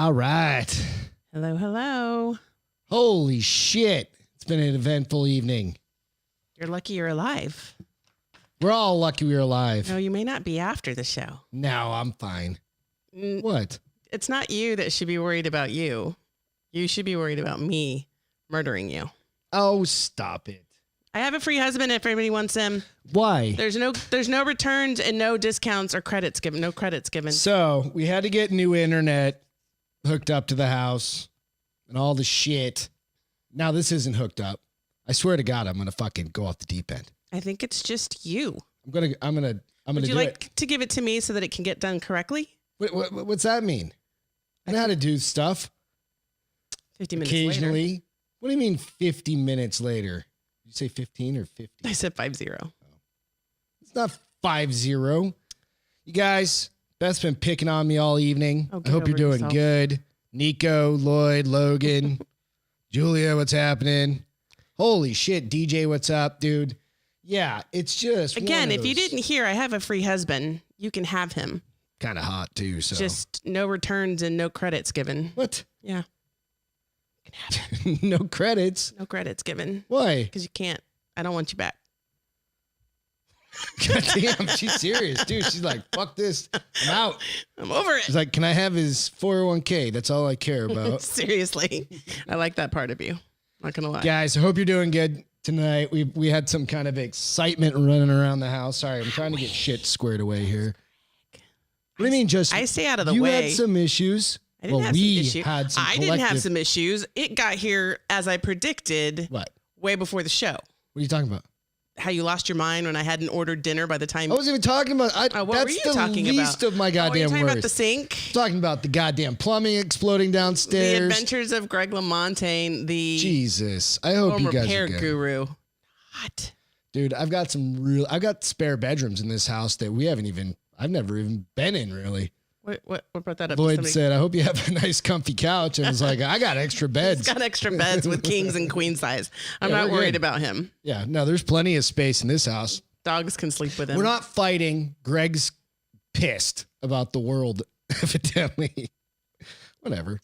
All right. Hello, hello. Holy shit. It's been an eventful evening. You're lucky you're alive. We're all lucky we're alive. No, you may not be after the show. No, I'm fine. What? It's not you that should be worried about you. You should be worried about me murdering you. Oh, stop it. I have a free husband if anybody wants him. Why? There's no returns and no discounts or credits given. No credits given. So we had to get new internet hooked up to the house and all the shit. Now this isn't hooked up. I swear to God, I'm gonna fucking go off the deep end. I think it's just you. I'm gonna Would you do like it. to give it to me so that it can get done correctly? What's that mean? I know how to do stuff. 50 minutes Occasionally. later. What do you mean 50 minutes later? Did you say 15 or 50? I said 50. It's not 50. You guys, Beth's been picking on me all evening. Oh, I get hope you're over doing yourself. good. Nico, Lloyd, Logan, Julia, what's happening? Holy shit, DJ, what's up, dude? Yeah, it's just Again, if you didn't hear, I have a free husband. You can have him. kind of hot too. So Just no returns and no credits given. what? Yeah. You can have him. No credits. No credits given. Why? Because you can't. I don't want you back. God damn, she's serious, dude. She's like, fuck this. I'm out. I'm over it. She's like, can I have his 401k? That's all I care about. Seriously. I like that part of you. Not going to lie. Guys, I hope you're doing good tonight. We had some kind of excitement running around the house. Sorry, I'm trying to get shit squared away here. What do you mean just... I stay out of the you way. had some issues. I didn't have we some issues. had some I didn't have collective- some issues. It got here as I predicted What? way before the show. What are you talking about? How you lost your mind when I hadn't ordered dinner by the time. I wasn't even talking about... What were that's you the talking least about? of my Oh, are you goddamn talking worries. about the sink? I'm talking about the goddamn plumbing exploding The downstairs. Adventures of Greg LaMontagne, the Jesus. I hope home you guys repair are good. guru. What? Dude, I've got spare bedrooms in this house that I've never even been in, really. What brought that up? Lloyd Somebody- said, I hope you have a nice comfy couch. And I was like, I got extra He's beds. got extra beds with kings and queen size. I'm Yeah, not we're worried good. about him. Yeah, no, there's plenty of space in this house. Dogs can sleep with him. We're not fighting. Greg's pissed about the world, evidently. Whatever.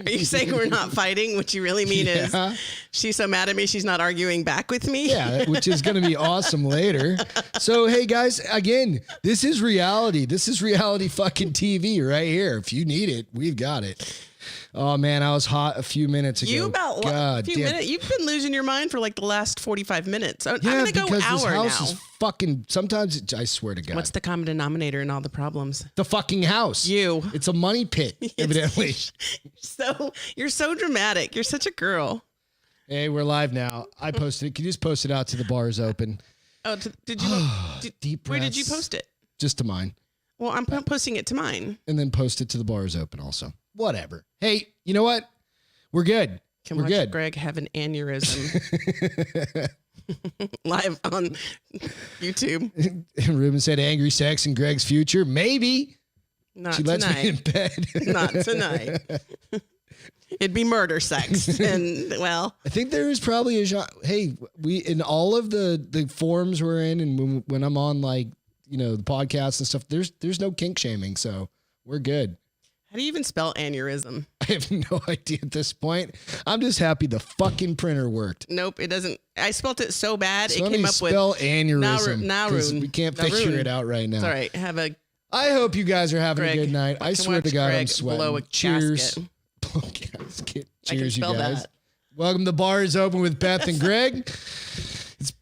Are you saying we're not fighting? What you really mean Yeah. is she's so mad at me she's not arguing back with me? Yeah, which is going to be awesome later. So, hey, guys, again, this is reality. This is reality fucking TV right here. If you need it, we've got it. Oh, man, I was hot a few minutes ago. You about a God few damn. minutes. You've been losing your mind for like the last 45 minutes. I'm Yeah, going to go because hour this house now. is fucking, sometimes, I swear to God. What's the common denominator in all the problems? the fucking house? You. It's a money pit, evidently. So you're so dramatic. You're such a girl. Hey, we're live now. I posted it. Can you just post it out to the bars open? Oh, did you? Deep where did you breaths. post it? Just to mine. Well, I'm posting it to mine. And then post it to the bars open also. Whatever. Hey, you know what? We're good. Can We're watch good. Greg have an aneurysm live on YouTube. Ruben said angry sex in Greg's future. Maybe. Not She lets me in tonight. bed. Not tonight. It'd be murder sex. And well, I think there is probably a genre. Hey, we in all of the forums we're in, and when I'm on like the podcasts and stuff, there's no kink shaming, so we're good. how do you even spell aneurysm? I have no idea at this point. I'm just happy the fucking printer worked. Nope, it doesn't. I spelt it so bad So it let came me up with. spell aneurysm. 'cause Narun. we can't Narun. figure it out right now. It's all right. Have a I hope you guys are having Greg. a good night. I can swear to watch God, I'm Greg sweating. blow a Cheers. casket. Blow a casket. I can Cheers, you spell guys. that. Welcome to Bars Open with Beth and Greg. It's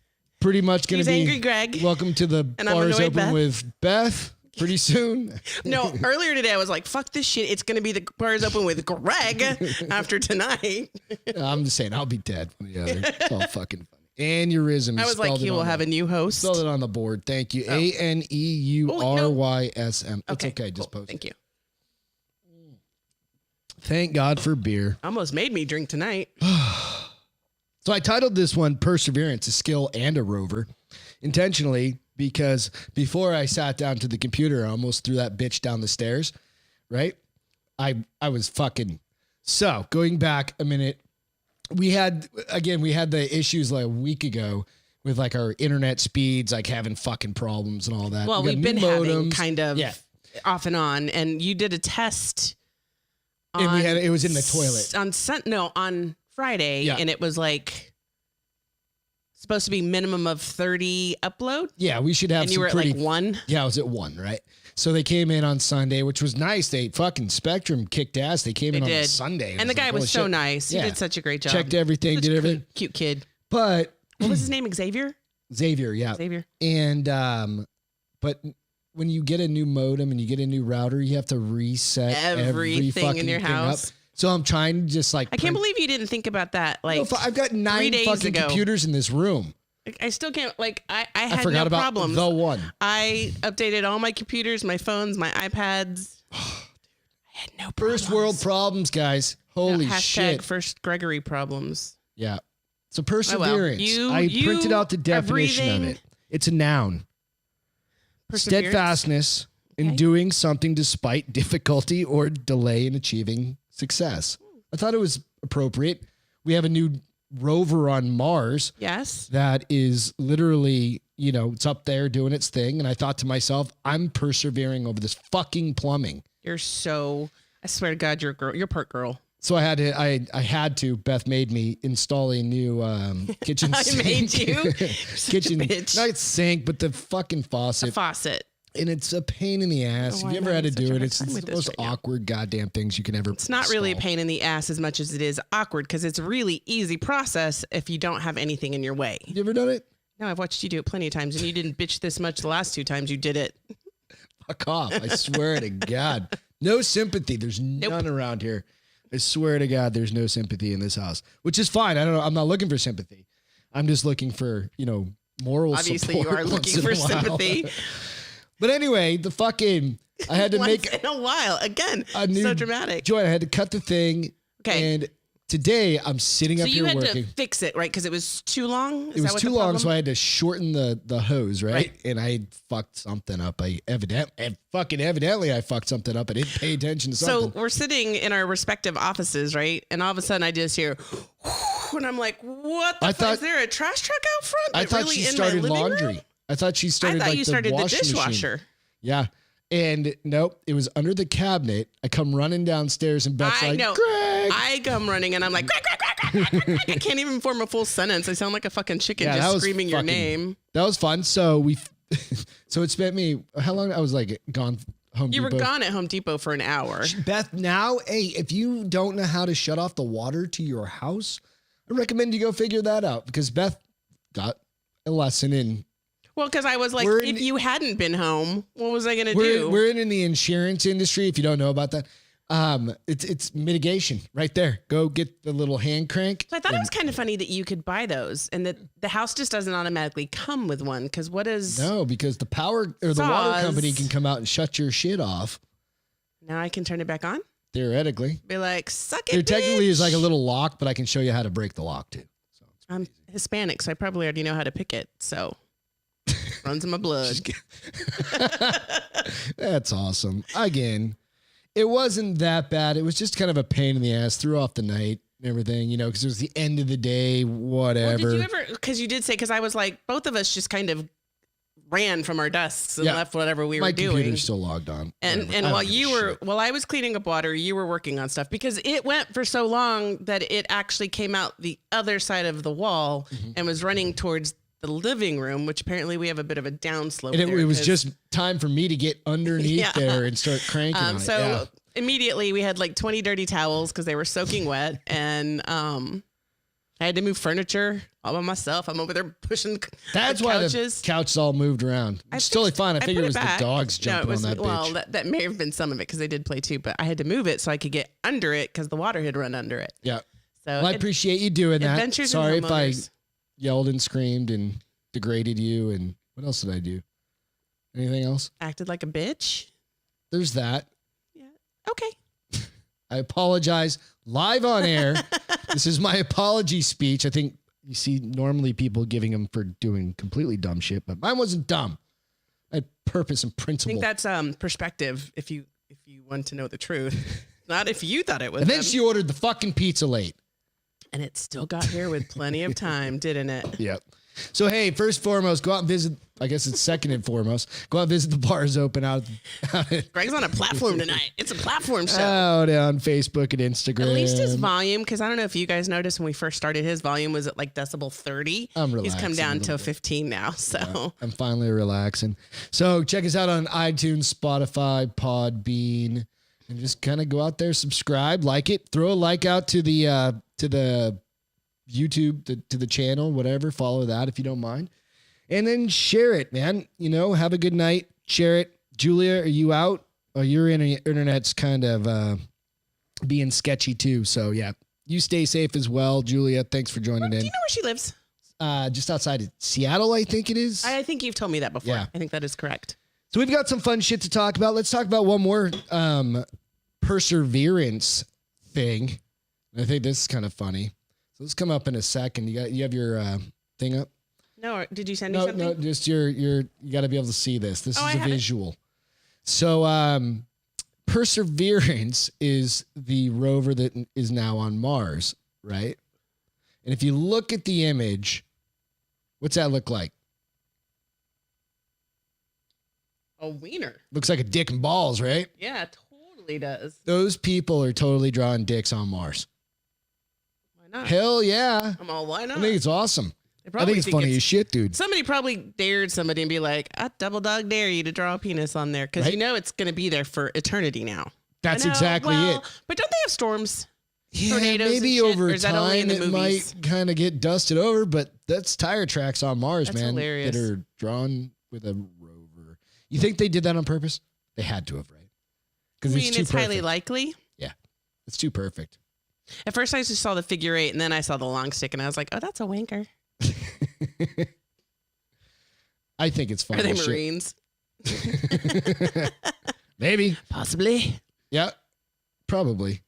pretty much going He's to be angry Greg. Welcome to the And I'm Bars annoyed Open Beth. with Beth pretty soon. No, earlier today I was like, "Fuck this shit." It's gonna be the bars open with Greg after tonight. I'm just saying, I'll be dead one or the other. It's all fucking funny. Aneurysm. I was like, "He will have a new host." Spelled it on the board. Thank you. Oh. ANEURYSM. It's okay. Just cool. post Thank it. you. Thank God for beer. Almost made me drink tonight. So I titled this one Perseverance, a Skill and a Rover, intentionally because before I sat down to the computer, I almost threw that bitch down the stairs, right? I was fucking... So going back a minute, we had the issues like a week ago with like our internet speeds, like having fucking problems and all that. Well, We got we've new been having modems. kind of Yeah. off and on, and you did a test And it was in the toilet. On Friday, Yeah. and it was like supposed to be minimum of 30 upload. Yeah, we should have And you some were at pretty... like 1. Yeah, I was at 1, right? So they came in on Sunday, which was nice. They fucking Spectrum kicked ass. They came in on Sunday. And the guy was so nice. He did such a great job. Checked everything, did everything. Cute kid. But... What was his name? Xavier? Xavier, yeah. Xavier. And, but when you get a new modem and you get a new router, you have to reset everything in your house. Up. So I'm trying to just like... I can't believe you didn't think about that. Like, I've got 9 fucking computers in this room. I still can't, like, I had forgot no about problems. the one. I updated all my computers, my phones, my iPads. I had no problems. First world problems, guys. Holy shit. First Gregory problems. Yeah. So perseverance. You I printed out the definition of it. It's a noun. Steadfastness in doing something despite difficulty or delay in achieving success. I thought it was appropriate. We have a new rover on Mars. Yes. That is literally, it's up there doing its thing. And I thought to myself, I'm persevering over this fucking plumbing. I swear to God, you're a girl. You're part girl. So I had to, Beth made me install a new kitchen sink. I made you? Kitchen, not sink, but the fucking faucet. A faucet. And it's a pain in the ass. Have you ever had to do it? It's the most awkward goddamn things you can ever It's not really a pain in the ass as much as it is awkward because it's a really easy process if you don't have anything in your way. You ever done it? No, I've watched you do it plenty of times and you didn't bitch this much the last 2 times you did it. Fuck off. I swear to God. No sympathy. There's none around here. I swear to God, there's no sympathy in this house, which is fine. I don't know. I'm not looking for sympathy. I'm just looking for, moral Obviously, support. you are looking for sympathy. But anyway, I had to Once in a while. Again, so dramatic. Joy, I had to cut the thing. Okay. And today I'm sitting up here working. So you had to fix it, right? Because it was too long? It was too long, so I had to shorten the hose, right? And I fucked something up. Evidently I fucked something up. I didn't pay attention to something. So we're sitting in our respective offices, right? And all of a sudden I just hear, and I'm like, what the fuck? Is there a trash truck out front? I thought she started laundry. I thought she started I thought like you started the Machine. dishwasher. Yeah. And nope, it was under the cabinet. I come running downstairs and Beth's like, Greg. I come running and I'm like, Greg, Greg, Greg, Greg, Greg, Greg. I can't even form a full sentence. I sound like a fucking chicken just screaming your name. That was fun. So so it spent me, how long? I was like gone Home Depot. You were gone at Home Depot for an hour. Beth, now, hey, if you don't know how to shut off the water to your house, I recommend you go figure that out because Beth got a lesson in. Well, because I was like, if you hadn't been home, what was I going to do? We're in the insurance industry. If you don't know about that, it's mitigation right there. Go get the little hand crank. So I thought it was kind of funny that you could buy those and that the house just doesn't automatically come with one. Because because the power or the water company can come out and shut your shit off. Now I can turn it back on? Theoretically. Be like, suck it, There technically is like a little lock, but I can show you how to break the lock too. So I'm Hispanic, so I probably already know how to pick it. So runs in my blood. That's awesome. Again, it wasn't that bad. It was just kind of a pain in the ass. Threw off the night and everything, because it was the end of the day, whatever. Well, did you ever, because you did say, because I was like, both of us just kind of ran from our desks and left whatever we were doing. My computer's still logged on. And while I was cleaning up water, you were working on stuff because it went for so long that it actually came out the other side of the wall and was running towards the living room, which apparently we have a bit of a downslope. And it was just time for me to get underneath there and start cranking on it. Immediately we had like 20 dirty towels because they were soaking wet. And I had to move furniture all by myself. I'm over there pushing That's the why couches. The couches all moved around. It's totally fine. I figured it was the dogs jumping on that bitch. Well, that may have been some of it because they did play too, but I had to move it so I could get under it because the water had run under it. Yeah. So I appreciate you doing that. Adventures Sorry in if I yelled and screamed and degraded you. And what else did I do? Anything else? Acted like a bitch. There's that. Yeah. Okay. I apologize live on air. This is my apology speech. I think you see normally people giving them for doing completely dumb shit, but mine wasn't dumb. I had purpose and principle. I think that's perspective if you want to know the truth. Not if you thought it was. And then she ordered the fucking pizza late. And it still got here with plenty of time, didn't it? Yep. So, hey, first and foremost, go out and visit. I guess it's second and foremost. Go out and visit the bars open out Greg's on a platform tonight. It's a platform show. out on Facebook and Instagram. At least his volume, because I don't know if you guys noticed when we first started, his volume was at like decibel 30. I'm He's relaxing come down a to little bit. 15 now. So Yeah, I'm finally relaxing. So check us out on iTunes, Spotify, Podbean, and just kind of go out there, subscribe, like it, throw a like out to the YouTube, to the channel, whatever. Follow that if you don't mind. And then share it, man. You know, have a good night. Share it. Julia, are you out? Oh, your internet's kind of being sketchy too. So yeah, you stay safe as well. Julia, thanks for joining in. do you know where she lives? Just outside of Seattle, I think it is. I think you've told me that before. Yeah. I think that is correct. So we've got some fun shit to talk about. Let's talk about one more perseverance thing. I think this is kind of funny. So let's come up in a second. You have your thing up? No, did you send me something? No, just you got to be able to see this. This Oh, is I a have it. visual. So Perseverance is the rover that is now on Mars, right? And if you look at the image, what's that look like? A wiener. Looks like a dick and balls, right? Yeah, it totally does. Those people are totally drawing dicks on Mars. Why not? Hell yeah. I'm all, why not? I think it's awesome. They I probably think it's funny as shit, dude. Somebody probably dared somebody and be like, I double dog dare you to draw a penis on there. Because Right? you know it's going to be there for eternity now. That's I know, exactly well, it. But don't they have storms? Yeah, tornadoes maybe and shit, over or is that only in time the it movies? might kind of get dusted over, but that's tire tracks on Mars, That's man, hilarious. that are drawn with a rover. You think they did that on purpose? They had to have, right? I Because mean, it's too it's perfect. highly likely. It's too perfect. At first, I just saw the figure 8, and then I saw the long stick, and I was like, oh, that's a wanker. I think it's funny. Are they as shit. Marines? Maybe. Possibly. Yeah. Probably.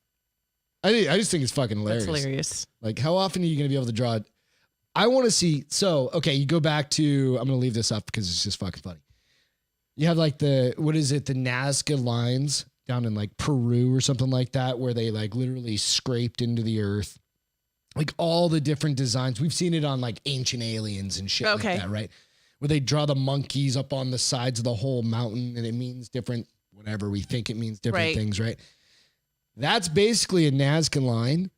I just think it's fucking hilarious. That's hilarious. Like, how often are you going to be able to draw it? I want to see. So, okay, you go back to, I'm going to leave this up because it's just fucking funny. You have like the Nazca lines down in like Peru or something like that, where they like literally scraped into the earth. Like all the different designs. We've seen it on like Ancient Aliens and shit Okay. like that, right? Where they draw the monkeys up on the sides of the whole mountain and it means different, whatever we think it means, different Right. things, right? That's basically a Nazca line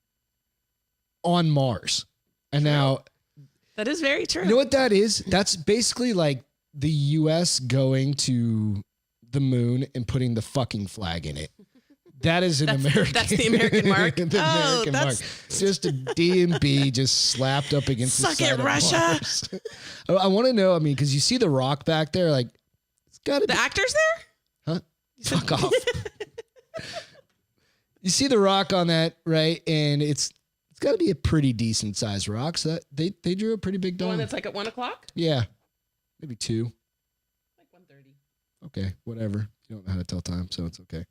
on Mars. And now, That is very true. you know what that is? That's basically like the US going to the moon and putting the fucking flag in it. That is an American. that's the American mark? the Oh, American mark. that's- It's just a DMB just slapped up against Suck the side it, of Russia. Mars. I want to know, I mean, because you see the rock back there, like, it's got to The be. actor's there? Huh? Fuck off. You see the rock on that, right? And it's got to be a pretty decent sized rock. So that they drew a pretty big The one dome. that's like at 1 o'clock? Yeah. Maybe 2. Like 1:30. Okay, whatever. You don't know how to tell time, so it's okay.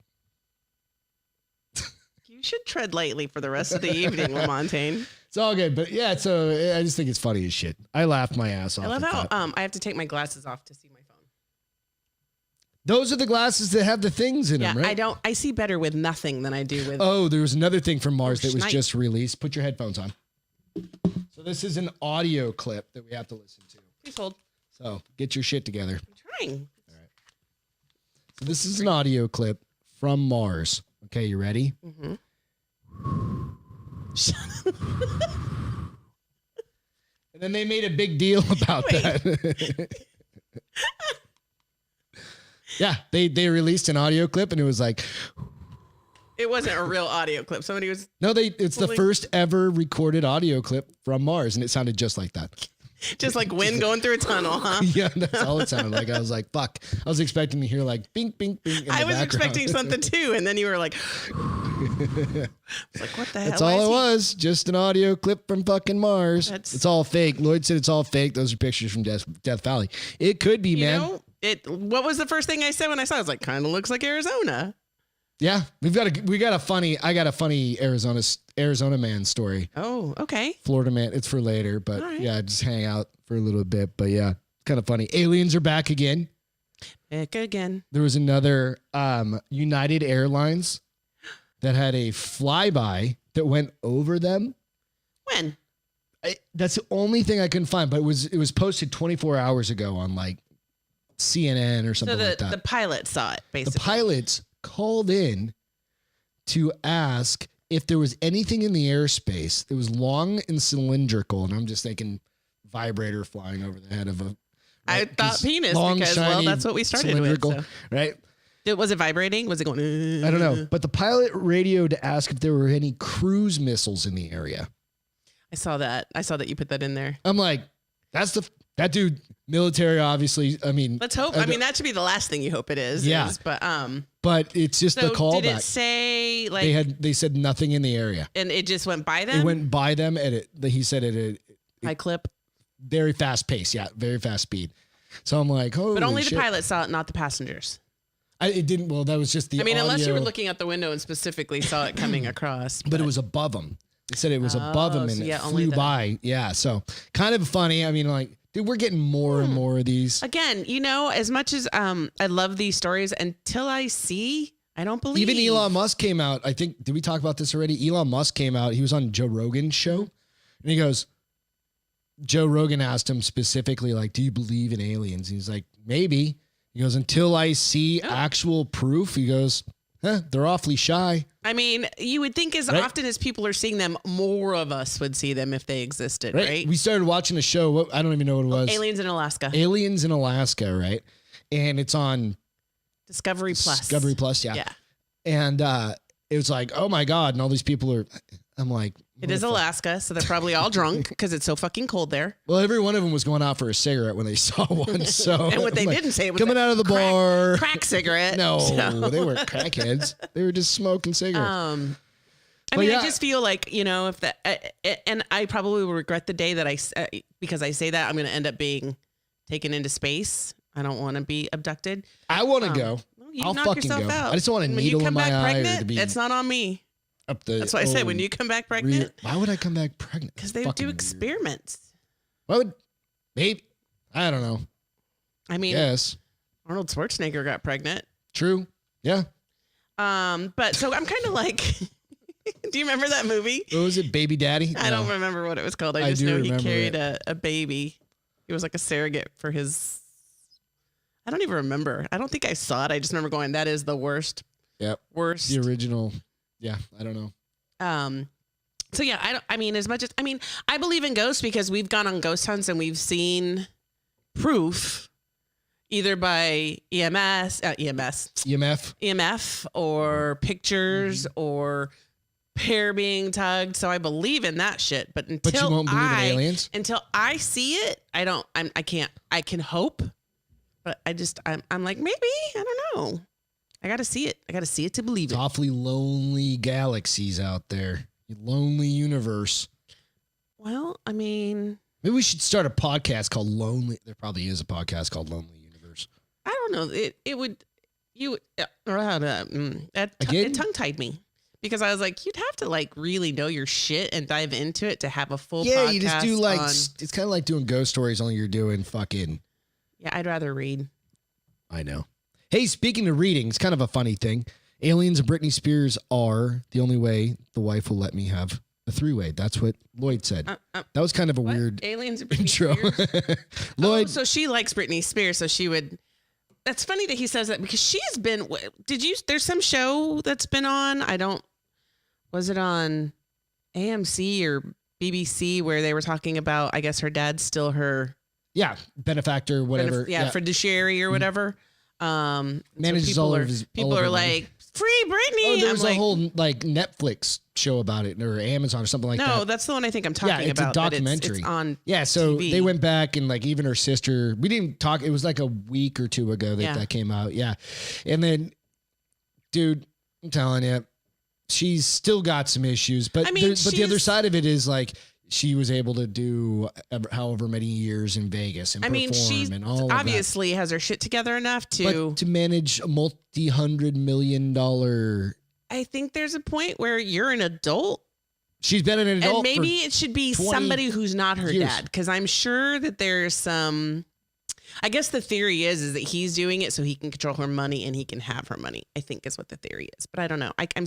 You should tread lightly for the rest of the evening, Lamontagne. It's all good. But yeah, so I just think it's funny as shit. I laughed my ass off. I love at how that. I have to take my glasses off to see my phone. Those are the glasses that have the things in Yeah, them, right? I see better with nothing than I do with. Oh, there was another thing from Mars that was shnipe. just released. Put your headphones on. So this is an audio clip that we have to listen to. Please hold. So get your shit together. I'm trying. So this is an audio clip from Mars. Okay, you ready? Mm-hmm. And then they made a big deal about Wait. that. Yeah, they released an audio clip and it was like, It wasn't a real audio clip. Somebody was no, it's the Fully- first ever recorded audio clip from Mars and it sounded just like that. just like wind going through a tunnel, huh? Yeah, that's all it sounded like. I was like, fuck. I was expecting to hear like bing, bing, bing. In I the was background. expecting something too, and then you were like, it's like, what the hell? That's Why all is it he- was. Just an audio clip from fucking Mars. That's- It's all fake. Lloyd said it's all fake. Those are pictures from Death Valley. It could be, You man. know, what was the first thing I said when I saw it? I was like, kind of looks like Arizona. Yeah, I got a funny Arizona man story. Oh, okay. Florida man, it's for later, but All right. yeah, just hang out for a little bit. But yeah, it's kind of funny. Aliens are back again. Back again. There was another United Airlines that had a flyby that went over them. When? That's the only thing I couldn't find, but it was posted 24 hours ago on like CNN or something like that. The pilot saw it, basically. The pilots called in to ask if there was anything in the airspace that was long and cylindrical, and I'm just thinking vibrator flying over the head of a. I right? thought penis long, because, shiny, well, that's what we started with. So. Right? Was it vibrating? Was it going? I don't know. But the pilot radioed to ask if there were any cruise missiles in the area. I saw that. I saw that you put that in there. I'm like, that dude, military, obviously. I mean, let's hope. I mean, that should be the last thing you hope it is. Yeah. But it's just so the callback. Did it say like they said nothing in the area, and it just went by them? It went by them at it. He said it high clip, very fast pace. Yeah, very fast speed. So I'm like, oh, but only the pilot saw it, not the passengers. It didn't. Well, that was just the. I mean, audio. unless you were looking out the window and specifically saw it coming across. But it was above them. They said it was above them and it flew by. Yeah, so kind of funny. I mean, like, dude, we're getting more and more of these. Again, as much as I love these stories, until I see, I don't believe. Even Elon Musk came out. I think, did we talk about this already? Elon Musk came out. He was on Joe Rogan's show, and he goes. Joe Rogan asked him specifically, like, do you believe in aliens? He's like, maybe. He goes, until I see actual proof. He goes, they're awfully shy. I mean, you would think as often as people are seeing them, more of us would see them if they existed, right? We started watching a show. I don't even know what it was. Aliens in Alaska. Aliens in Alaska, right? And it's on Discovery Plus. Discovery Plus, yeah. And it was like, oh my God. And all these people are, I'm like, it is Alaska, so they're probably all drunk because it's so fucking cold there. Well, every one of them was going out for a cigarette when they saw one. So and what they didn't say was coming out of the bar, crack cigarette. No, they weren't crackheads. They were just smoking cigarettes. I mean, I just feel like, if that, and I probably will regret the day that because I say that I'm going to end up being taken into space. I don't want to be abducted. I want to go. I'll fucking go. Out. I just want a needle in my eye. It's not on me. That's why I said when you come back pregnant. Why would I come back pregnant? Because they do experiments. Why would maybe? I don't know. I mean, yes. Arnold Schwarzenegger got pregnant. True. Yeah. But so I'm kind of like, do you remember that movie? What was it? Baby Daddy? I don't remember what it was called. I just know he carried a baby. He was like a surrogate for his. I don't even remember. I don't think I saw it. I just remember going, that is the worst. Yep. Worst. The original. Yeah, I don't know. So yeah, I mean, I believe in ghosts because we've gone on ghost hunts and we've seen proof either by EMF or pictures or hair being tugged. So I believe in that shit. But you won't believe in aliens? Until I see it, I can't. I can hope, but I'm like, maybe, I don't know. I got to see it. I got to see it to believe it. Awfully lonely galaxies out there. Lonely universe. Well, I mean, maybe we should start a podcast called Lonely. There probably is a podcast called Lonely Universe. I don't know. It tongue tied me because I was like, you'd have to like really know your shit and dive into it to have a full podcast. Yeah, you just do like, it's kind of like doing ghost stories, only you're doing fucking. Yeah, I'd rather read. I know. Hey, speaking of reading, it's kind of a funny thing. Aliens and Britney Spears are the only way the wife will let me have a three-way. That's what Lloyd said. That was kind of a weird Aliens and Britney intro. Spears? Lloyd. So she likes Britney Spears, so she would. That's funny that he says that because she's been. There's some show that's been on. Was it on AMC or BBC where they were talking about? I guess her dad's still her. Yeah, benefactor, whatever. Fiduciary or whatever. Manages all of his. People are like, free Britney. Oh, there was a whole like Netflix show about it, or Amazon or something like that. No, that's the one I think I'm talking about. Yeah, it's a documentary. It's on. Yeah, so TV. they went back and like even her sister. We didn't talk. It was like a week or two ago that came out. Yeah, and then, dude, I'm telling you, she's still got some issues. But but the other side of it is like. She was able to do however many years in Vegas and perform and all of that. Obviously has her shit together enough to manage a multi-$100 million. I think there's a point where you're an adult. She's been an adult. And maybe it should be somebody who's not her dad. Because I'm sure that there's some I guess the theory is that he's doing it so he can control her money and he can have her money, I think is what the theory is. But I don't know. I'm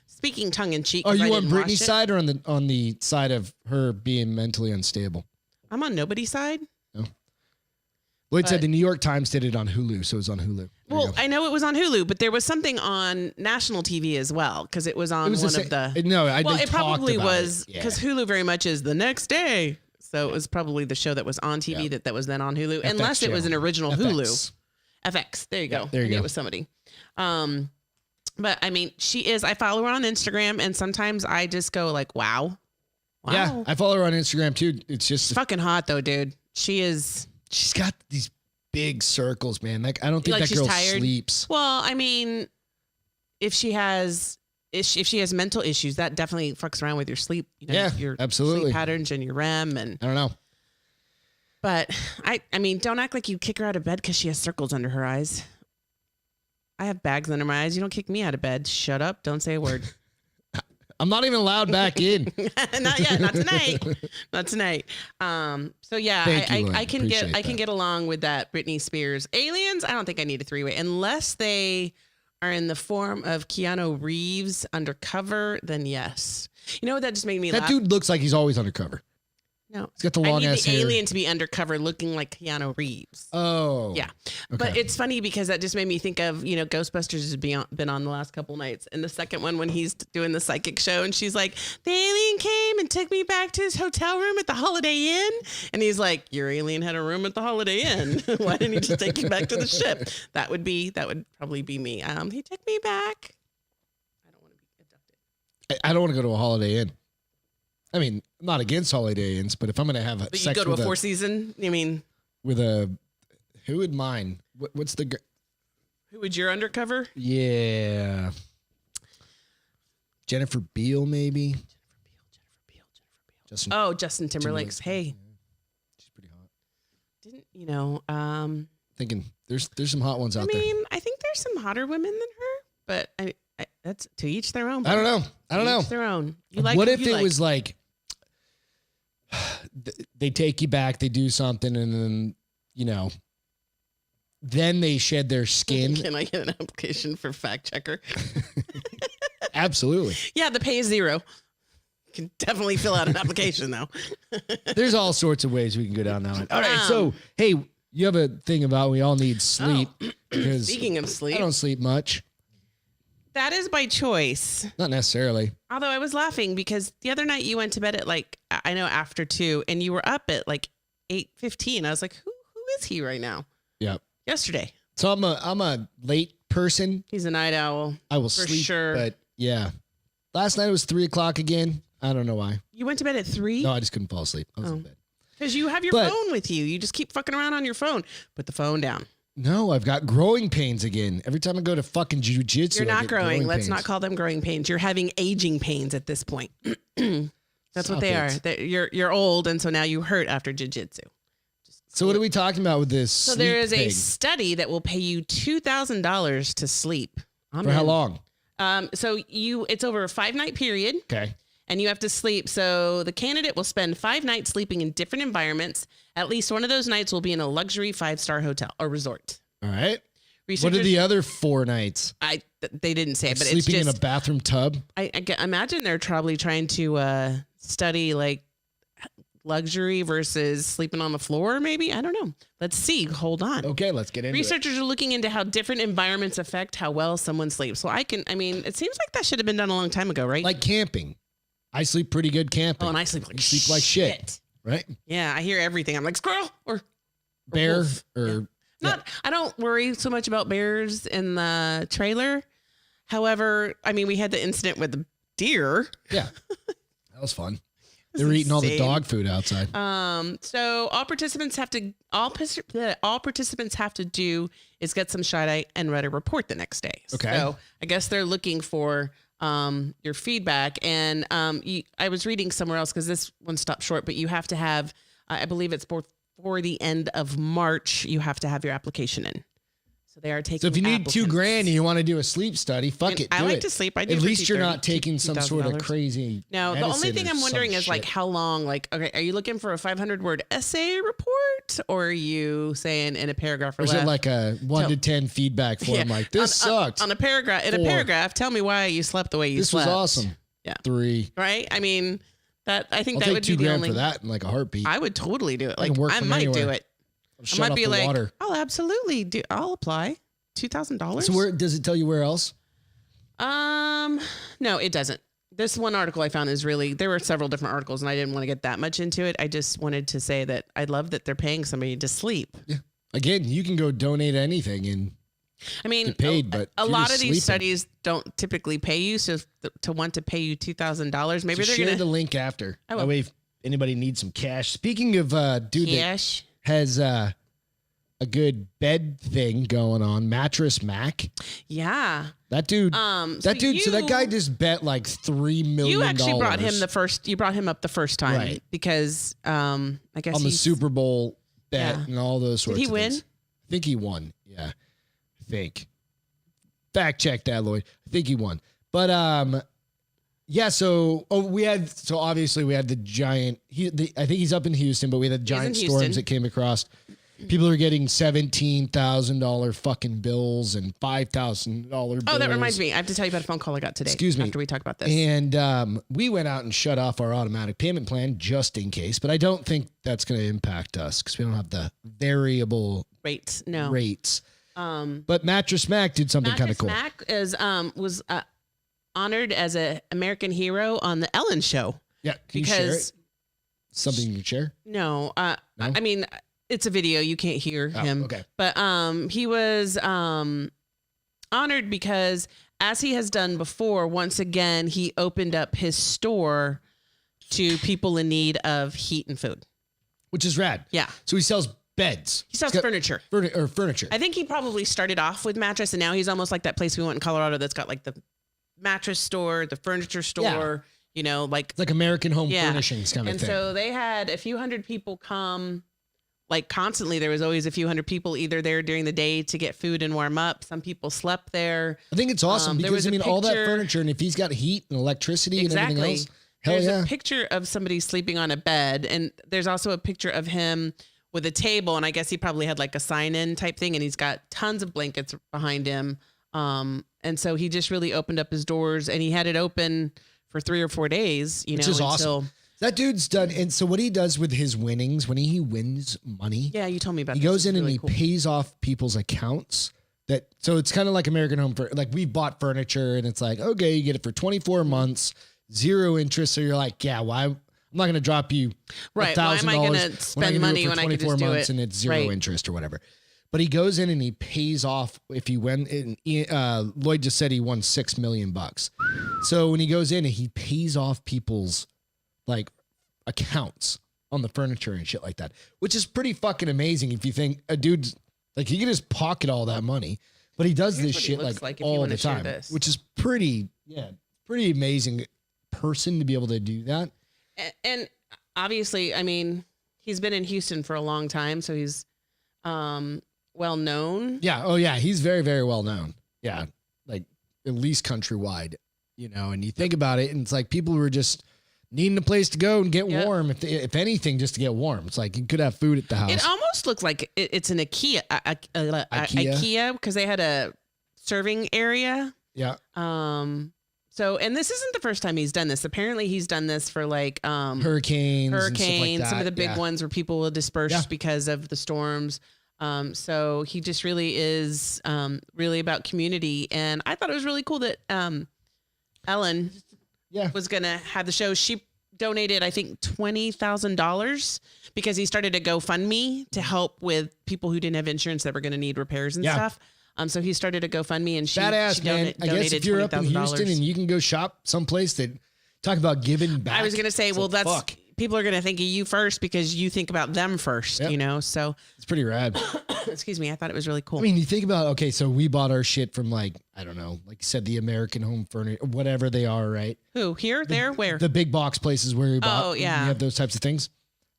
speaking tongue in cheek. Are you on Britney's side or on the side of her being mentally unstable? I'm on nobody's side. No. Well, it said the New York Times did it on Hulu, so it was on Hulu. Well, I know it was on Hulu, but there was something on national TV as well because it was on it probably was because Hulu very much is the next day. So it was probably the show that was on TV that was then on Hulu, unless it was an original Hulu. FX. There you go. There you go. It was somebody. But I mean, she is. I follow her on Instagram, and sometimes I just go like, "Wow." Yeah, I follow her on Instagram too. It's just fucking hot though, dude. She is. She's got these big circles, man. Like I don't think that girl sleeps. Well, I mean, if she has mental issues, that definitely fucks around with your sleep. You know, your absolutely sleep patterns and your REM and I don't know. But I mean, don't act like you kick her out of bed because she has circles under her eyes. I have bags under my eyes. You don't kick me out of bed. Shut up. Don't say a word. I'm not even allowed back in. Not yet. Not tonight. Not tonight. So yeah, I can get along with that. Britney Spears aliens. I don't think I need a three-way unless they are in the form of Keanu Reeves undercover. Then yes. You know what? That just made me laugh. That dude looks like he's always undercover. No, he's got the long ass hair. I need the alien to be undercover, looking like Keanu Reeves. Oh, yeah. Okay. But it's funny because that just made me think of Ghostbusters has been on the last couple nights, and the second one when he's doing the psychic show, and she's like, the alien came and took me back to his hotel room at the Holiday Inn, and he's like, your alien had a room at the Holiday Inn. Why didn't he just take you back to the ship? That would probably be me. He took me back. I don't want to be abducted. I don't want to go to a Holiday Inn. I mean, I'm not against Holiday Inns, but if I'm going to have sex you go to a Four Season, you mean? With who would mine? What's the... Who would your undercover? Yeah. Jennifer Beal, maybe? Justin Timberlake's. Hey. Yeah. She's pretty hot. Didn't, thinking there's some hot ones out there. I mean, I think there's some hotter women than her, but that's to each their own. I don't know. Each their own. What if it was like... They take you back, they do something, and then, then they shed their skin. Can I get an application for fact checker? Absolutely. Yeah, the pay is $0. You can definitely fill out an application, though. There's all sorts of ways we can go down that one. All right, so, hey, you have a thing about we all need sleep. Because speaking of sleep. I don't sleep much. That is by choice. Not necessarily. Although I was laughing because the other night you went to bed at after 2 and you were up at 8:15. I was like, who is he right now? Yep. Yesterday. So I'm a late person. He's a night owl. I will sleep. Sure. But yeah. Last night it was 3:00 again. I don't know why. You went to bed at 3? No, I just couldn't fall asleep. I was in bed. Because you have your phone with you. You just keep fucking around on your phone. Put the phone down. No, I've got growing pains again. Every time I go to fucking jujitsu, you're not growing. Let's not call them growing pains. You're having aging pains at this point. That's what they are. You're old, and so now you hurt after jujitsu. So what are we talking about with this? So there is a study that will pay you $2,000 to sleep. For how long? So it's over a 5-night period. Okay. And you have to sleep. So the candidate will spend 5 nights sleeping in different environments. At least one of those nights will be in a luxury 5-star hotel or resort. All right. What are the other 4 nights? They didn't say, but sleeping it's just in a bathroom tub. I imagine they're probably trying to study luxury versus sleeping on the floor. Maybe, I don't know. Let's see. Hold on. Okay, let's get into Researchers are looking into how different environments affect how well someone sleeps. So it seems like that should have been done a long time ago, right? Like camping. I sleep pretty good camping. Oh, and I sleep like shit. Right? Yeah, I hear everything. I'm like squirrel or bear wolf. or yeah. I don't worry so much about bears in the trailer. However, we had the incident with the deer. Yeah. That was fun. They were eating all the dog food outside. So all participants have to do is get some shut-eye and write a report the next day. Okay. So I guess they're looking for your feedback. And I was reading somewhere else because this one stopped short, but you have to have, I believe it's for the end of March, you have to have your application in. So they are taking. So if you need applicants. $2,000 and you want to do a sleep study, fuck it. I do like it. to sleep. I do At for least you're not $230, taking some sort of $2,000. crazy. No, the only thing I'm wondering is like shit. how long. Like, okay, are you looking for a 500-word essay report, or are you saying in a paragraph or Or is less? it like a 1 to 10 feedback form? Yeah. Like this sucked. On a paragraph. In 4. a paragraph, tell me why you slept the way you This slept. was awesome. Yeah. 3. Right. I mean, that I think I'll that take would be the $2,000 only. for that in like a heartbeat. I would totally do it. I Like can work I from might do anywhere. it. I Shut might off be the like, water. I'll absolutely do. I'll apply. $2,000. So where does it tell you where else? No, it doesn't. This one article I found is really, there were several different articles and I didn't want to get that much into it. I just wanted to say that I love that they're paying somebody to sleep. Yeah. Again, you can go donate anything and I mean, get paid, but a if you're lot just of these sleeping- studies don't typically pay you. So to want to pay you $2,000, maybe So they're share going the to link after. I will. That way, if anybody needs some cash. Speaking of dude cash. that has a good bed thing going on, Mattress Mack. Yeah. That dude. So So that guy you- just bet like $3 million. You actually brought him you brought him up the first time, Right. Because I guess on the he's- Super Bowl bet Yeah. and all those sorts he of win? things. I think he won. Yeah. I think. Fact check that, Lloyd. I think he won. But yeah, so obviously we had the giant I think he's up in Houston, but we had the giant in storms Houston. that came across. People are getting $17,000 fucking bills and $5,000 bills. Oh, that reminds me. I have to tell you about a phone call I got today. Excuse me. After we talk about this. And we went out and shut off our automatic payment plan just in case, but I don't think that's going to impact us because we don't have the variable Rates. No. rates. But Mattress Mack did something kind of cool. Mack was honored as an American hero on the Ellen Show. Yeah, can you share Because it? Something you can share? no, No? I mean it's a video. You can't hear Oh, him. okay. But he was honored because, as he has done before, once again he opened up his store to people in need of heat and food. Which is rad. Yeah. So he sells beds. He sells He's got furniture. Furniture. I think he probably started off with mattress, and now he's almost like that place we went in Colorado that's got like the mattress store, the furniture store, you know, like It's like American Home Yeah. Furnishings kind of and thing. so they had a few hundred people come, like constantly. There was always a few hundred people either there during the day to get food and warm up. Some people slept there. I think it's awesome there because was I a mean all that picture- furniture, and if he's got heat and electricity and Exactly. everything else, hell There's yeah. a picture of somebody sleeping on a bed, and there's also a picture of him with a table, and I guess he probably had like a sign-in type thing, and he's got tons of blankets behind him. And so he just really opened up his doors, and he had it open for 3 or 4 days, Which is awesome. That dude's done. And so what he does with his winnings, when he wins money, Yeah, you told me about he this. goes It's in and really he cool. pays off people's accounts. So it's kind of like American Home for like we bought furniture and it's like, okay, you get it for 24 months, 0 interest. So you're like, yeah, why? I'm not going to drop you Right. Why am I $1,000 going to spend money when I can just do it? and it's 0 Right. interest or whatever. But he goes in and he pays off if he win. Lloyd just said he won $6 million. So when he goes in and he pays off people's like accounts on the furniture and shit like that, which is pretty fucking amazing. If you think a dude's like, he can just pocket all that money, but he does Here's this what he shit looks like like if you all wanna the share time, this. which is pretty amazing person to be able to do that. And obviously, I mean, he's been in Houston for a long time, so he's well known. Yeah. Oh yeah. He's very, very well known. Yeah. Like at least countrywide, you know, and you think about it and it's like people were just needing a place to go and get Yep. warm. If anything, just to get warm. It's like you could have food at the house. It almost looks like it's an IKEA because they had a serving area. yeah. So, and this isn't the first time he's done this. Apparently he's done this for like Hurricanes. And stuff like that. some of the big Yeah. ones where people will disperse Yeah. because of the storms. So he just really is really about community. And I thought it was really cool that Ellen Yeah. was going to have the show. She donated, I think, $20,000 because he started a GoFundMe to help with people who didn't have insurance that were going to need repairs and Yeah. stuff. So he started a GoFundMe and she Badass, man. I guess donated if you're up in $20,000. Houston and you can go shop someplace that talk about giving back. I was going to say, it's well, like, that's fuck. people are going to think of you first because you think about them first, Yep. you know? So, It's pretty rad. excuse me. I thought it was really cool. I mean, you think about, okay, so we bought our shit from like, I don't know, like you said, the American Home Furniture, whatever they are, right? Who? Here? There? Where? The big box places where we bought. Oh, yeah. You have those types of things.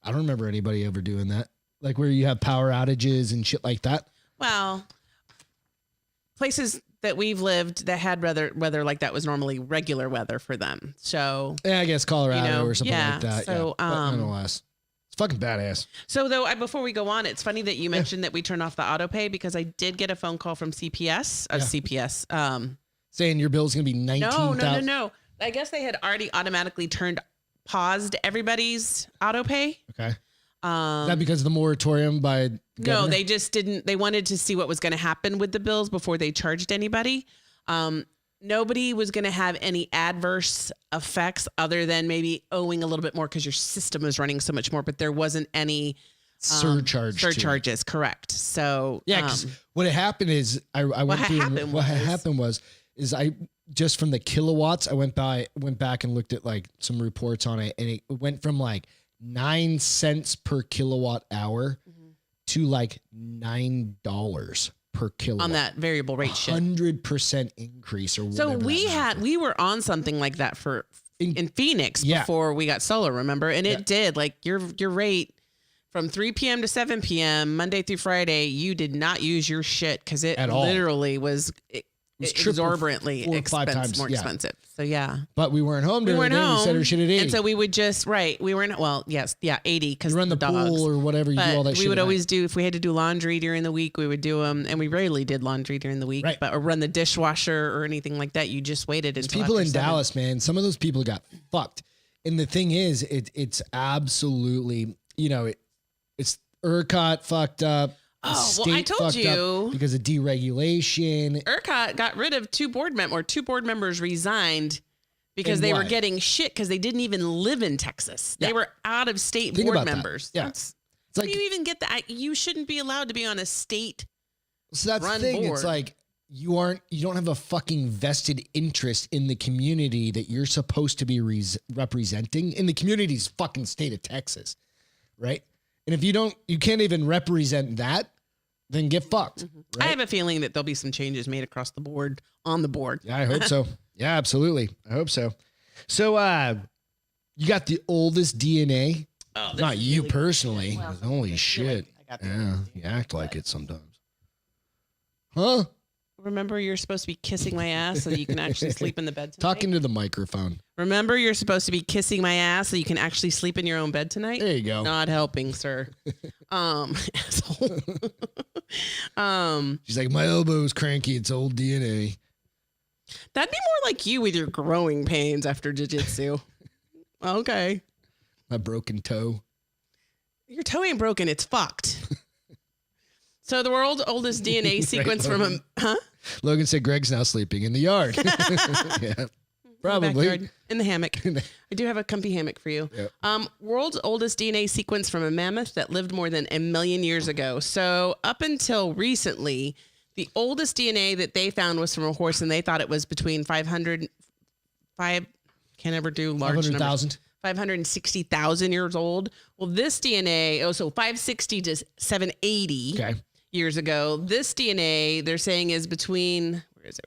I don't remember anybody ever doing that. Like where you have power outages and shit like that. Well, places that we've lived that had weather like that was normally regular weather for them. So yeah, I guess Colorado or something like that. So, yeah. But nonetheless, it's fucking badass. So though, before we go on, it's funny that you mentioned that we turn off the auto pay because I did get a phone call from CPS. Saying your bill's going to be $19,000. No. I guess they had already automatically paused everybody's auto pay. Okay. Is that because of the moratorium by governor? No, they just didn't. They wanted to see what was going to happen with the bills before they charged anybody. Nobody was going to have any adverse effects other than maybe owing a little bit more because your system was running so much more, but there wasn't any surcharges. Correct. So yeah, because what had happened is what happened was I just from the kilowatts, I went back and looked at like some reports on it, and it went from like 9 cents per kilowatt hour to like $9 per kilowatt on that variable rate shit. 100% increase or whatever. So we were on something like that in Phoenix before we got solar, remember? And it did like your rate from 3 p.m. to 7 p.m. Monday through Friday, you did not use your shit because it literally was exorbitantly more expensive. So yeah. But we weren't home during the day. We set our shit at 80. And so we would just, we weren't, 80 because you run the pool or whatever, you do all that shit. We would always do, if we had to do laundry during the week, we would do them. And we rarely did laundry during the week, or run the dishwasher or anything like that. You just waited until people in Dallas, man, some of those people got fucked. And the thing is, it's absolutely, it's ERCOT fucked up. Oh, well, I told you because of deregulation. ERCOT got rid of two board members resigned because they were getting shit because they didn't even live in Texas. They were out of state board members. That. Yeah. It's like, do you even get that? You shouldn't be allowed to be on a state. So that's the thing. Board. It's like you don't have a fucking vested interest in the community that you're supposed to be representing in the community's fucking state of Texas. Right. And if you can't even represent that, then get fucked. Right? I have a feeling that there'll be some changes made across the board on the board. Yeah, I hope so. Yeah, absolutely. I hope so. So, you got the oldest DNA. Oh, not you really personally. Well, holy shit. Yeah, you act like it sometimes. Huh? Remember, you're supposed to be kissing my ass so you can actually sleep in the bed tonight? Talking to the microphone. Remember, you're supposed to be kissing my ass so you can actually sleep in your own bed tonight? There you go. Not helping, sir. Asshole. She's like, my elbow's cranky. It's old DNA. That'd be more like you with your growing pains after jiu-jitsu. Okay. My broken toe. Your toe ain't broken. It's fucked. So the world's oldest DNA sequence from a... Huh? Logan said Greg's now sleeping in the yard. Yeah, probably. In the hammock. I do have a comfy hammock for you. Yep. World's oldest DNA sequence from a mammoth that lived more than 1 million years ago. So up until recently, the oldest DNA that they found was from a horse, and they thought it was between 560,000 years old. Well, this DNA, so 560 to 780 years ago. This DNA, they're saying, is between, where is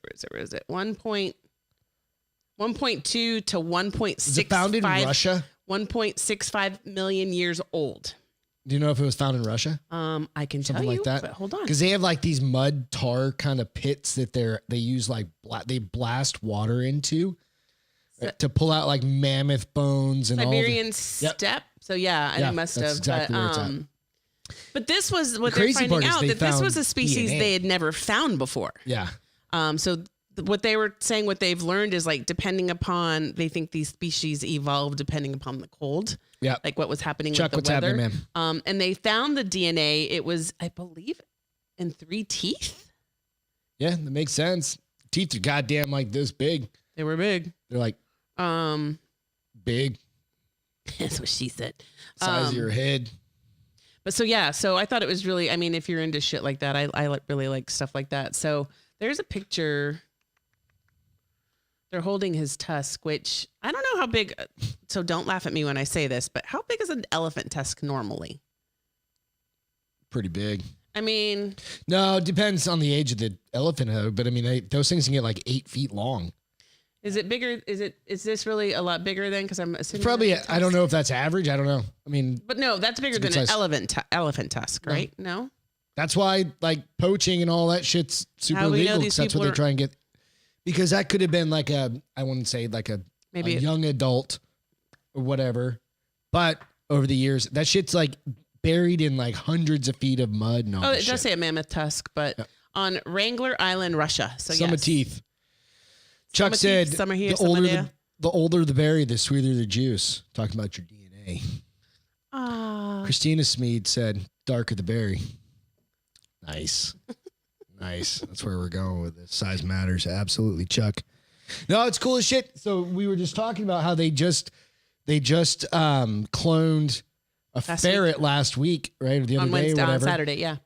it? 1.2 to 1.65. Was it found in Russia? 1.65 million years old. Do you know if it was found in Russia? I can Something tell you, like that. but hold on. Because they have like these mud tar kind of pits that they use like they blast water into to pull out like mammoth bones and Siberian steppe. So yeah, I must have. Exactly where it's at. But this was what they're finding out, that this was a species they had never found before. Yeah. So what they were saying, what they've learned is like depending upon, they think these species evolved depending upon the cold. Yeah. Like what was happening Chuck, with the weather. Happening, man? And they found the DNA. It was, I believe, in 3 teeth. Yeah, that makes sense. Teeth are goddamn like this big. They were big. They're like big. That's what she said. Size of your head. But so yeah, so I thought it was really, I mean, if you're into shit like that, I really like stuff like that. So there's a picture. They're holding his tusk, which I don't know how big. So don't laugh at me when I say this, but how big is an elephant tusk normally? Pretty big. I mean, no, it depends on the age of the elephant, but I mean, those things can get like 8 feet long. Is it bigger? Is this really a lot bigger than? Because I'm assuming probably. I don't know if that's average. I don't know. I mean, but no, that's bigger than an elephant tusk, right? No. That's why like poaching and all that shit's super How we know illegal. these That's what people they are- try and get. Because that could have been like I wouldn't say like a young adult or whatever. But over the years, that shit's like buried in like hundreds of feet of mud and all Oh, that it shit. does say a mammoth tusk, but on Wrangler Island, Russia. So Summer yes. teeth. Chuck Summer said, teeth, summer here, the summer older there. the older the berry, the sweeter the juice. Talking about your DNA. Christina Smead said, darker the berry. Nice. Nice. That's where we're going with this. Size matters. Absolutely, Chuck. No, it's cool as shit. So we were just talking about how they just cloned a ferret last week, right? Or the other On day, Wednesday, whatever. on Saturday, yeah.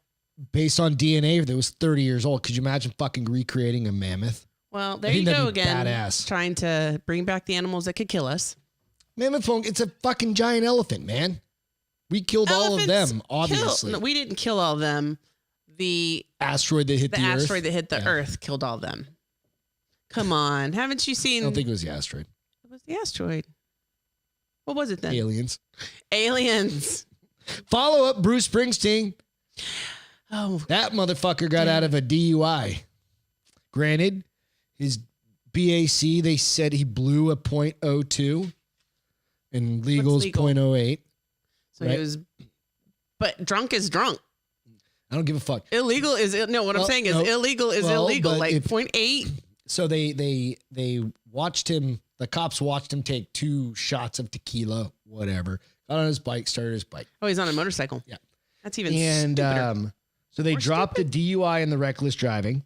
Based on DNA that was 30 years old. Could you imagine fucking recreating a mammoth? Well, there I you think go that'd be again. badass. Trying to bring back the animals that could kill us. Mammoth won't. It's a fucking giant elephant, man. We killed all of them, obviously. No, we didn't kill all of them. The Asteroid that hit the Earth. asteroid that hit the Yeah. Earth killed all of them. Come on. Haven't you I seen? don't think it was the asteroid. It was the asteroid. What was it then? Aliens. Aliens. Follow up Bruce Springsteen. Oh, That motherfucker got out of a DUI. Granted, his BAC, they said he blew a .02 and legal's legal? .08. so Right. he was. But drunk is drunk. I don't give a fuck. Illegal is no. What I'm Well, saying is no. illegal is Well, illegal. but Like if- 0.8. So they watched him. The cops watched him take 2 shots of tequila, whatever. Got on his bike, started his bike. Oh, he's on a motorcycle. Yeah. That's even And stupider. so they More dropped the DUI and the reckless driving.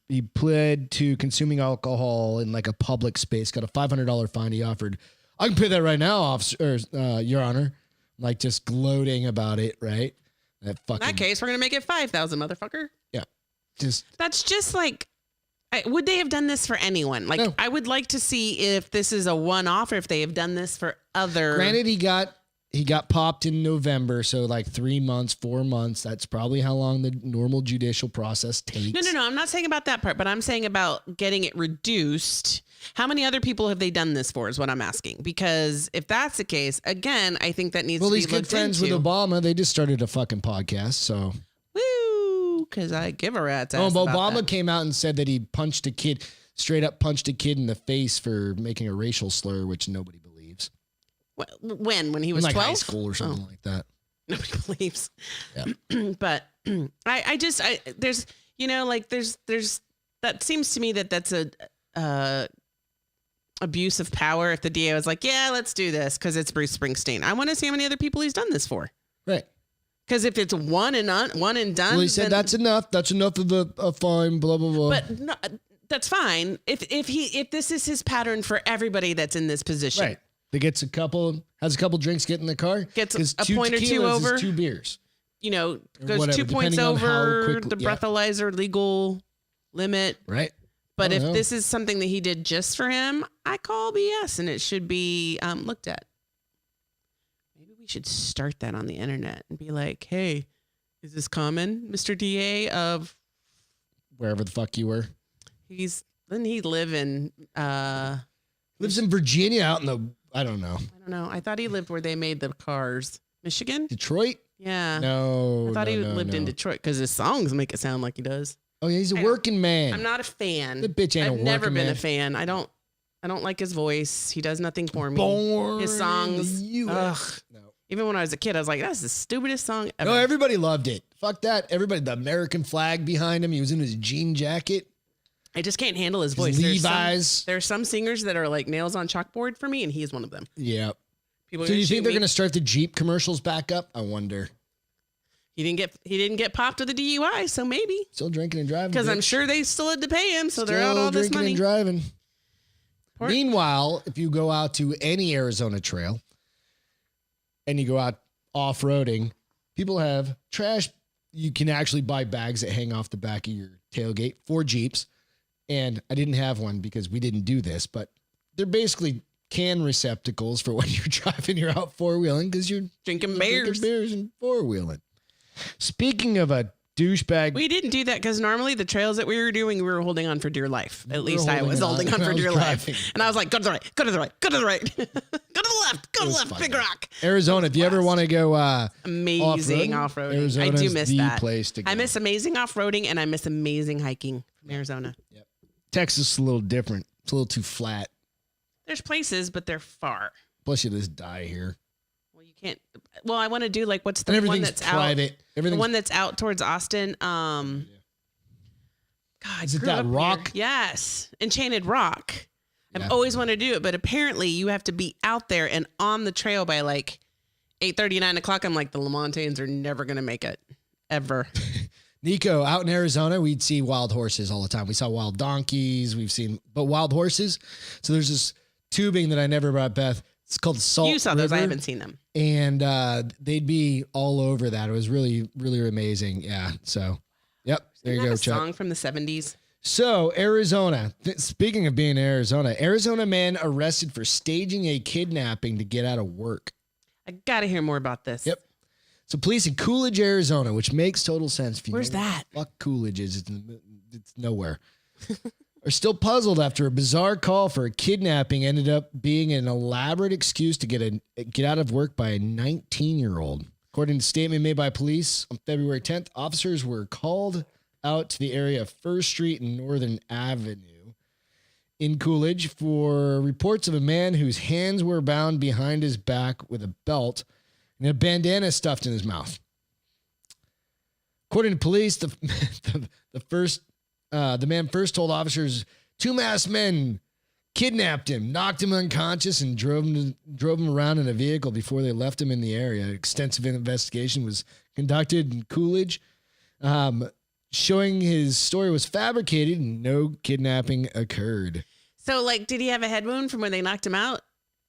He pled to consuming alcohol in like a public space. Got a $500 fine. He offered, I can pay that right now, officer, Your Honor. Like just gloating about it, right? That In fucking that case, we're gonna make it 5,000, motherfucker. just That's just like. Would they have done this for anyone? Like, No. I would like to see if this is a one-off or if they have done this for other. granted he got popped in November, so like 3 months, 4 months. That's probably how long the normal judicial process takes. No. I'm not saying about that part, but I'm saying about getting it reduced. How many other people have they done this for? Is what I'm asking. Because if that's the case, again, I think that needs Well, to be he's good looked friends into. with Obama. They just started a fucking podcast, so. Woo! Because I give a rat's ass. Oh, but about Obama that. came out and said that he punched a kid, straight up punched a kid in the face for making a racial slur, which nobody believes. When he In was like 12? high school or something like that. Nobody believes. Yeah. But there's that seems to me that's a abuse of power. If the DA was like, yeah, let's do this because it's Bruce Springsteen. I want to see how many other people he's done this for. Right. Because if it's one and done, Well, he said then- that's enough. That's enough of a fine, blah, blah, blah. But no, that's fine. If this is his pattern for everybody that's in this position, right. He gets has a couple drinks, get in the car. Gets His a 2 point or two tequilas is over. 2 beers. you know, Or goes whatever, 2 points depending on how over quickly- the yeah. breathalyzer legal limit. Right. But I if don't know. this is something that he did just for him, I call BS and it should be looked at. Maybe we should start that on the internet and be like, hey, is this common, Mr. DA of Wherever the fuck you were. didn't he live in Lives in Virginia out in the, I don't know. I don't know. I thought he lived where they made the cars. Michigan? Detroit? Yeah. No. I thought he no, lived in no. Detroit because his songs make it sound like he does. Oh, yeah, he's a I- working man. I'm not a fan. The bitch ain't I've a never working been man. a fan. I don't like his voice. He does nothing for me. Born His songs. in the US. Ugh. No. Even when I was a kid, I was like, that's the stupidest song ever. No, everybody loved it. Fuck that. Everybody, the American flag behind him. He was in his jean jacket. I just can't handle his His voice. Levi's. There are some singers that are like nails on chalkboard for me, and he is one of them. Yeah. People are So gonna you think shoot they're me. going to start the Jeep commercials back up? I wonder. He didn't get popped with a DUI, so maybe. Still drinking and driving. Because I'm bitch. sure they still had to pay him, so they're out Still all this drinking money. and driving. Poor- Meanwhile, if you go out to any Arizona trail and you go out off-roading, people have trash. You can actually buy bags that hang off the back of your tailgate for Jeeps. And I didn't have one because we didn't do this, but they're basically can receptacles for when you're driving, you're out four-wheeling because you're Drinking drinking beers. beers and four-wheeling. Speaking of a douchebag. We didn't do that because normally the trails that we were doing, we were holding on for dear life. At were least I holding was on holding on when for I was dear life. driving. And I was like, go to the right, go to the right, go to the right, go to the left. Go left, Big Rock. Arizona, if you ever want to go amazing off-roading. I do miss that. Place to go. I miss amazing off-roading and I miss amazing hiking from Arizona. Yep. Texas is a little different. It's a little too flat. There's places, but they're far. Plus, you just die here. Well, you can't. Well, I want to do like what's the one that's private. The one that's out towards Austin. God, is it that rock? Here. Yes, Enchanted Rock. I've always wanted to do it, but apparently you have to be out there and on the trail by like 8:30, 9 o'clock. I'm like, the Lamontanes are never going to make it, ever. Nico, out in Arizona, we'd see wild horses all the time. We saw wild donkeys. But wild horses. So there's this tubing that I never brought Beth. It's called Salt River. You saw those. I haven't seen them. And they'd be all over that. It was really, really amazing. Yeah. So, yep. There you go, a Chuck. Song from the 70s. So, Arizona. Speaking of being in Arizona, Arizona man arrested for staging a kidnapping to get out of work. I got to hear more about this. Yep. So, police in Coolidge, Arizona, which makes total sense. If you Where's that? Fuck Coolidge is. It's nowhere. Are still puzzled after a bizarre call for a kidnapping ended up being an elaborate excuse to get out of work by a 19-year-old. According to a statement made by police on February 10th, officers were called out to the area of First Street and Northern Avenue in Coolidge for reports of a man whose hands were bound behind his back with a belt and a bandana stuffed in his mouth. According to police, the man first told officers 2 masked men kidnapped him, knocked him unconscious, and drove him around in a vehicle before they left him in the area. Extensive investigation was conducted in Coolidge, showing his story was fabricated and no kidnapping occurred. So, like, did he have a head wound from when they knocked him out?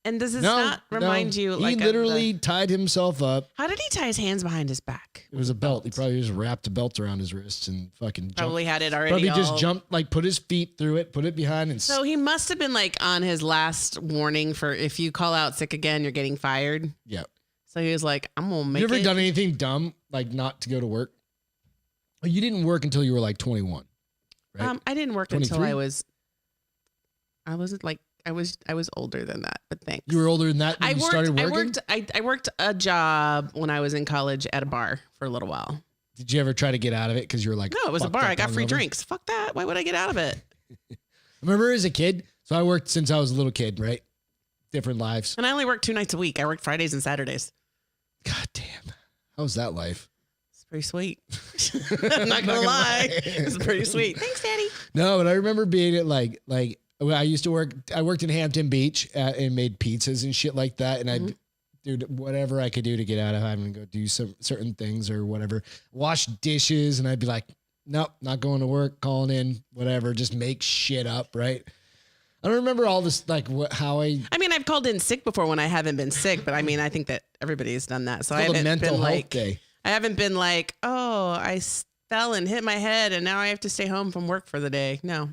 And does this not remind you? He literally tied himself up. How did he tie his hands behind his back? It was a belt. He probably just wrapped a belt around his wrists and fucking probably had it already. Probably just jumped, like put his feet through it, put it behind, and so he must have been like on his last warning for if you call out sick again, you're getting fired. Yeah. So he was like, I'm gonna make. You ever done anything dumb like not to go to work? Oh, you didn't work until you were like 21, right? I didn't work 23? until I was older than that, but thanks. You were older than that when you started working? I worked a job when I was in college at a bar for a little while. Did you ever try to get out of it because you were like, no, it was a bar. I got free drinks. Fuck that. Why would I get out of it? I remember as a kid. So I worked since I was a little kid, right? Different lives. And I only worked 2 nights a week. I worked Fridays and Saturdays. God damn. How was that life? It's pretty sweet. I'm not gonna lie. It's pretty sweet. Thanks, Daddy. No, but I remember being at like I used to work. I worked in Hampton Beach and made pizzas and shit like that. And I'd do whatever I could do to get out of having to go do some certain things or whatever. Wash dishes, and I'd be like, nope, not going to work. Calling in, whatever. Just make shit up, right? I don't remember all this, like how I. I mean, I've called in sick before when I haven't been sick, but I mean, I think that everybody's done that. So I haven't been like, day. I haven't been like, oh, I fell and hit my head, and now I have to stay home from work for the day. No.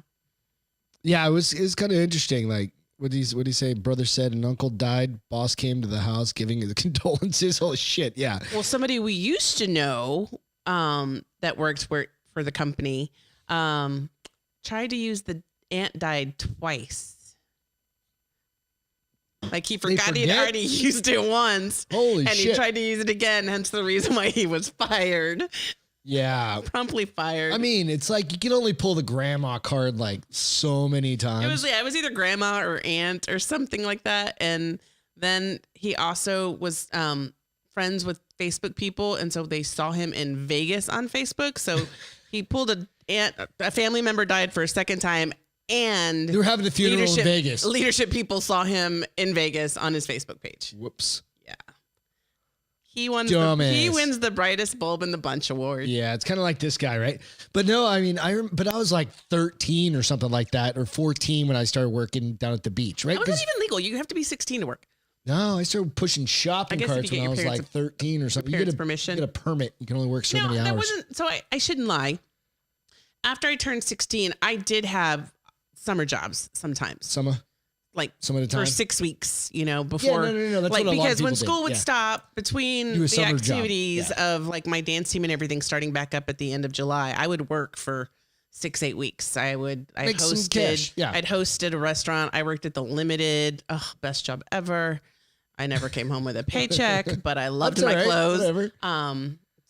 Yeah, it was kind of interesting. Like, what did he say? Brother said an uncle died. Boss came to the house giving his condolences. Oh shit, yeah. Well, somebody we used to know that worked for the company tried to use the aunt died twice. Like he forgot he'd already used it once. Holy shit. And he tried to use it again, hence the reason why he was fired. Yeah. Promptly fired. I mean, it's like you can only pull the grandma card like so many times. It was either grandma or aunt or something like that. And then he also was friends with Facebook people. And so they saw him in Vegas on Facebook. So he pulled a family member died for a second time. And they were having a funeral in Vegas. Leadership people saw him in Vegas on his Facebook page. Whoops. Yeah. He wins the brightest bulb in the bunch award. Yeah, it's kind of like this guy, right? But no, I mean, I was like 13 or something like that, or 14 when I started working down at the beach, right? How is that even legal? You have to be 16 to work. No, I started pushing shopping carts when I was like 13 or something. You get a permit. You can only work so many hours. That wasn't, so I shouldn't lie. After I turned 16, I did have summer jobs sometimes. Some at a time? For 6 weeks, before. Yeah, no. That's like, what a lot of because when people school did. would stop between the activities of like my dance team and everything starting back up at the end of July, I would work for 6-8 weeks. I'd hosted a restaurant. I worked at the Limited. Oh, best job ever. I never came home with a paycheck, but I loved That's my all right, clothes. whatever.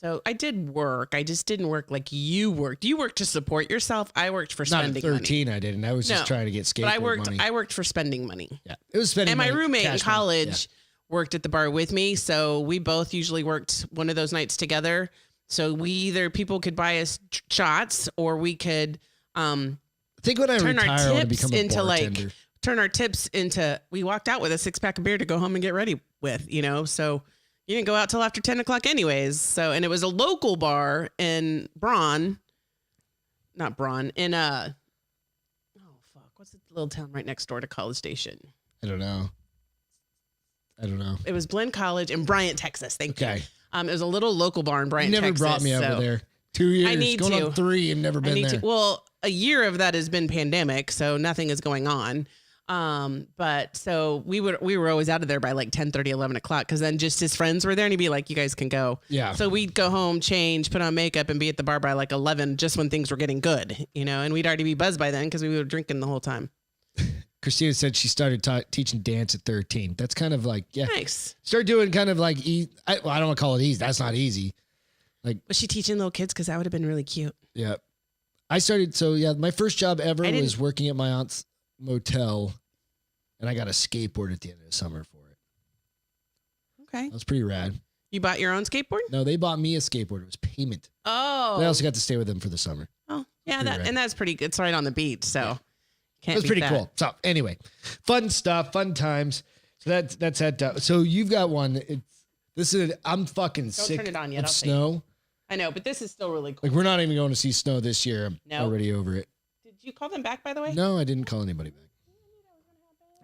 So I did work. I just didn't work like you worked. You worked to support yourself. I worked for Not spending at 13, money. I didn't. I was just No, trying to get skateboard But money. I worked for spending money. Yeah, it was spending And my money, roommate in cash money. college worked at the bar with me. So we both usually worked one of those nights together. So people could buy us shots or we could I think when I turn retire, I our want to tips become a into bartender. we walked out with a 6-pack of beer to go home and get ready with, so you didn't go out till after 10 o'clock anyways. So, and it was a local bar in what's the little town right next door to College Station? I don't know. It was Blinn College in Bryant, Texas. Thank you. Okay. It was a little local bar in Bryant, You never Texas. brought me over so there. 2 years. I need going to. on 3 and never been there. Well, a year of that has been pandemic, so nothing is going on. But so we were always out of there by like 10:30, 11 o'clock, because then just his friends were there and he'd be like, you guys can go. Yeah. So we'd go home, change, put on makeup, and be at the bar by like 11, just when things were getting good, and we'd already be buzzed by then because we were drinking the whole time. Christina said she started teaching dance at 13. That's kind of like, yeah. Nice. Start doing kind of like, I don't want to call it easy. That's not easy. Was she teaching little kids? Because that would have been really cute. Yeah. My first job ever was working at my aunt's motel, and I got a skateboard at the end of the summer for it. Okay. That was pretty rad. You bought your own skateboard? No, they bought me a skateboard. It was payment. Oh. I also got to stay with them for the summer. Oh, yeah. Pretty rad. And that's pretty good. It's right on the beach. So It was pretty cool. So anyway, fun stuff, fun times. So that's that. So you've got one. I'm fucking sick turn it on yet. of I'll snow. I know, but this is still really cool. Like, we're not even going to see snow this year. I'm already over it. Did you call them back, by the way? No, I didn't call anybody back.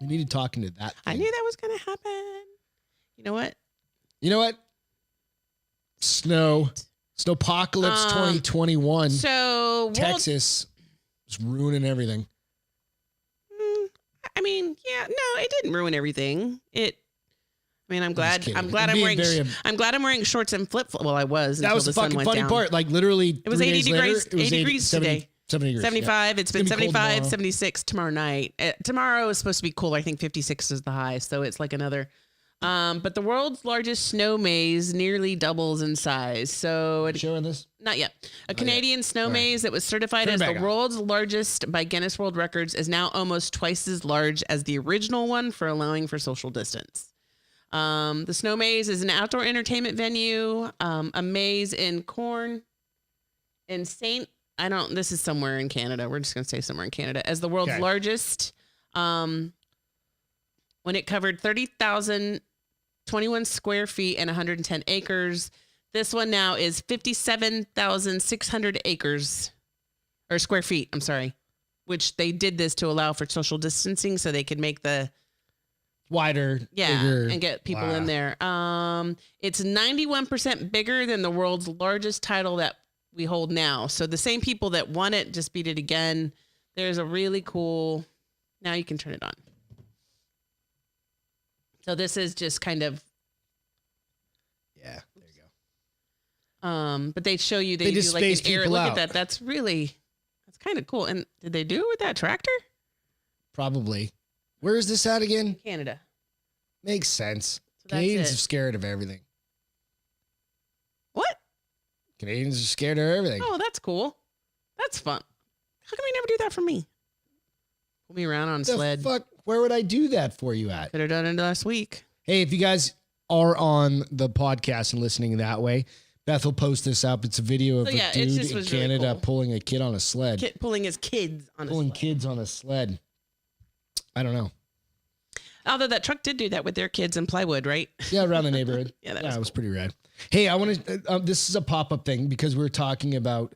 We needed talking to that thing. I knew that was going to happen. You know what? Snowpocalypse 2021. So Texas is ruining everything. I mean, yeah, no, it didn't ruin everything. I'm glad. kidding. I'm glad I'm glad I'm wearing shorts and flip flops. Well, I was. That was the fucking funny part. Like, literally, it was 80 degrees. 80 degrees today. 70 degrees. 75. Yeah. It's been gonna be cold 75, tomorrow. 76 tomorrow night. Tomorrow is supposed to be cool. I think 56 is the high. So it's like another. But the world's largest snow maze nearly doubles in size. So Showing this? not yet. A Canadian snow maze that was certified Turn as it the back world's largest by Guinness World Records is now almost twice as large as the original one for allowing for social distance. The snow maze is an outdoor entertainment venue, a maze in Corn in this is somewhere in Canada. We're just going to say somewhere in Canada as the world's largest. When it covered 30,021 square feet and 110 acres. This one now is 57,600 acres or square feet. I'm sorry, which they did this to allow for social distancing so they could make the wider, bigger, and get people in there. It's 91% bigger than the world's largest title that we hold now. So the same people that won it just beat it again. There's a really cool. Now you can turn it on. So this is just kind of. Yeah, there you go. But they show you They do just like an space air. people Look out. at that. That's kind of cool. And did they do it with that tractor? Probably. Where is this at again? Canada. Makes sense. So that's Canadians it. are scared of everything. What? Canadians are scared of everything. Oh, that's cool. That's fun. How come you never do that for me? Pull me around on a the sled. fuck? Where would I do that for you at? Could have done it last week. Hey, if you guys are on the podcast and listening that way, Beth will post this up. It's a video of So, yeah, a it dude just in was really Canada cool. pulling a kid on a sled. Pulling his kids on a Pulling sled. kids on a sled. I don't know. Although that truck did do that with their kids in plywood, right? Yeah, around the neighborhood. Yeah, that it was was pretty rad. Hey, I want to. This is a pop-up thing because we're talking about.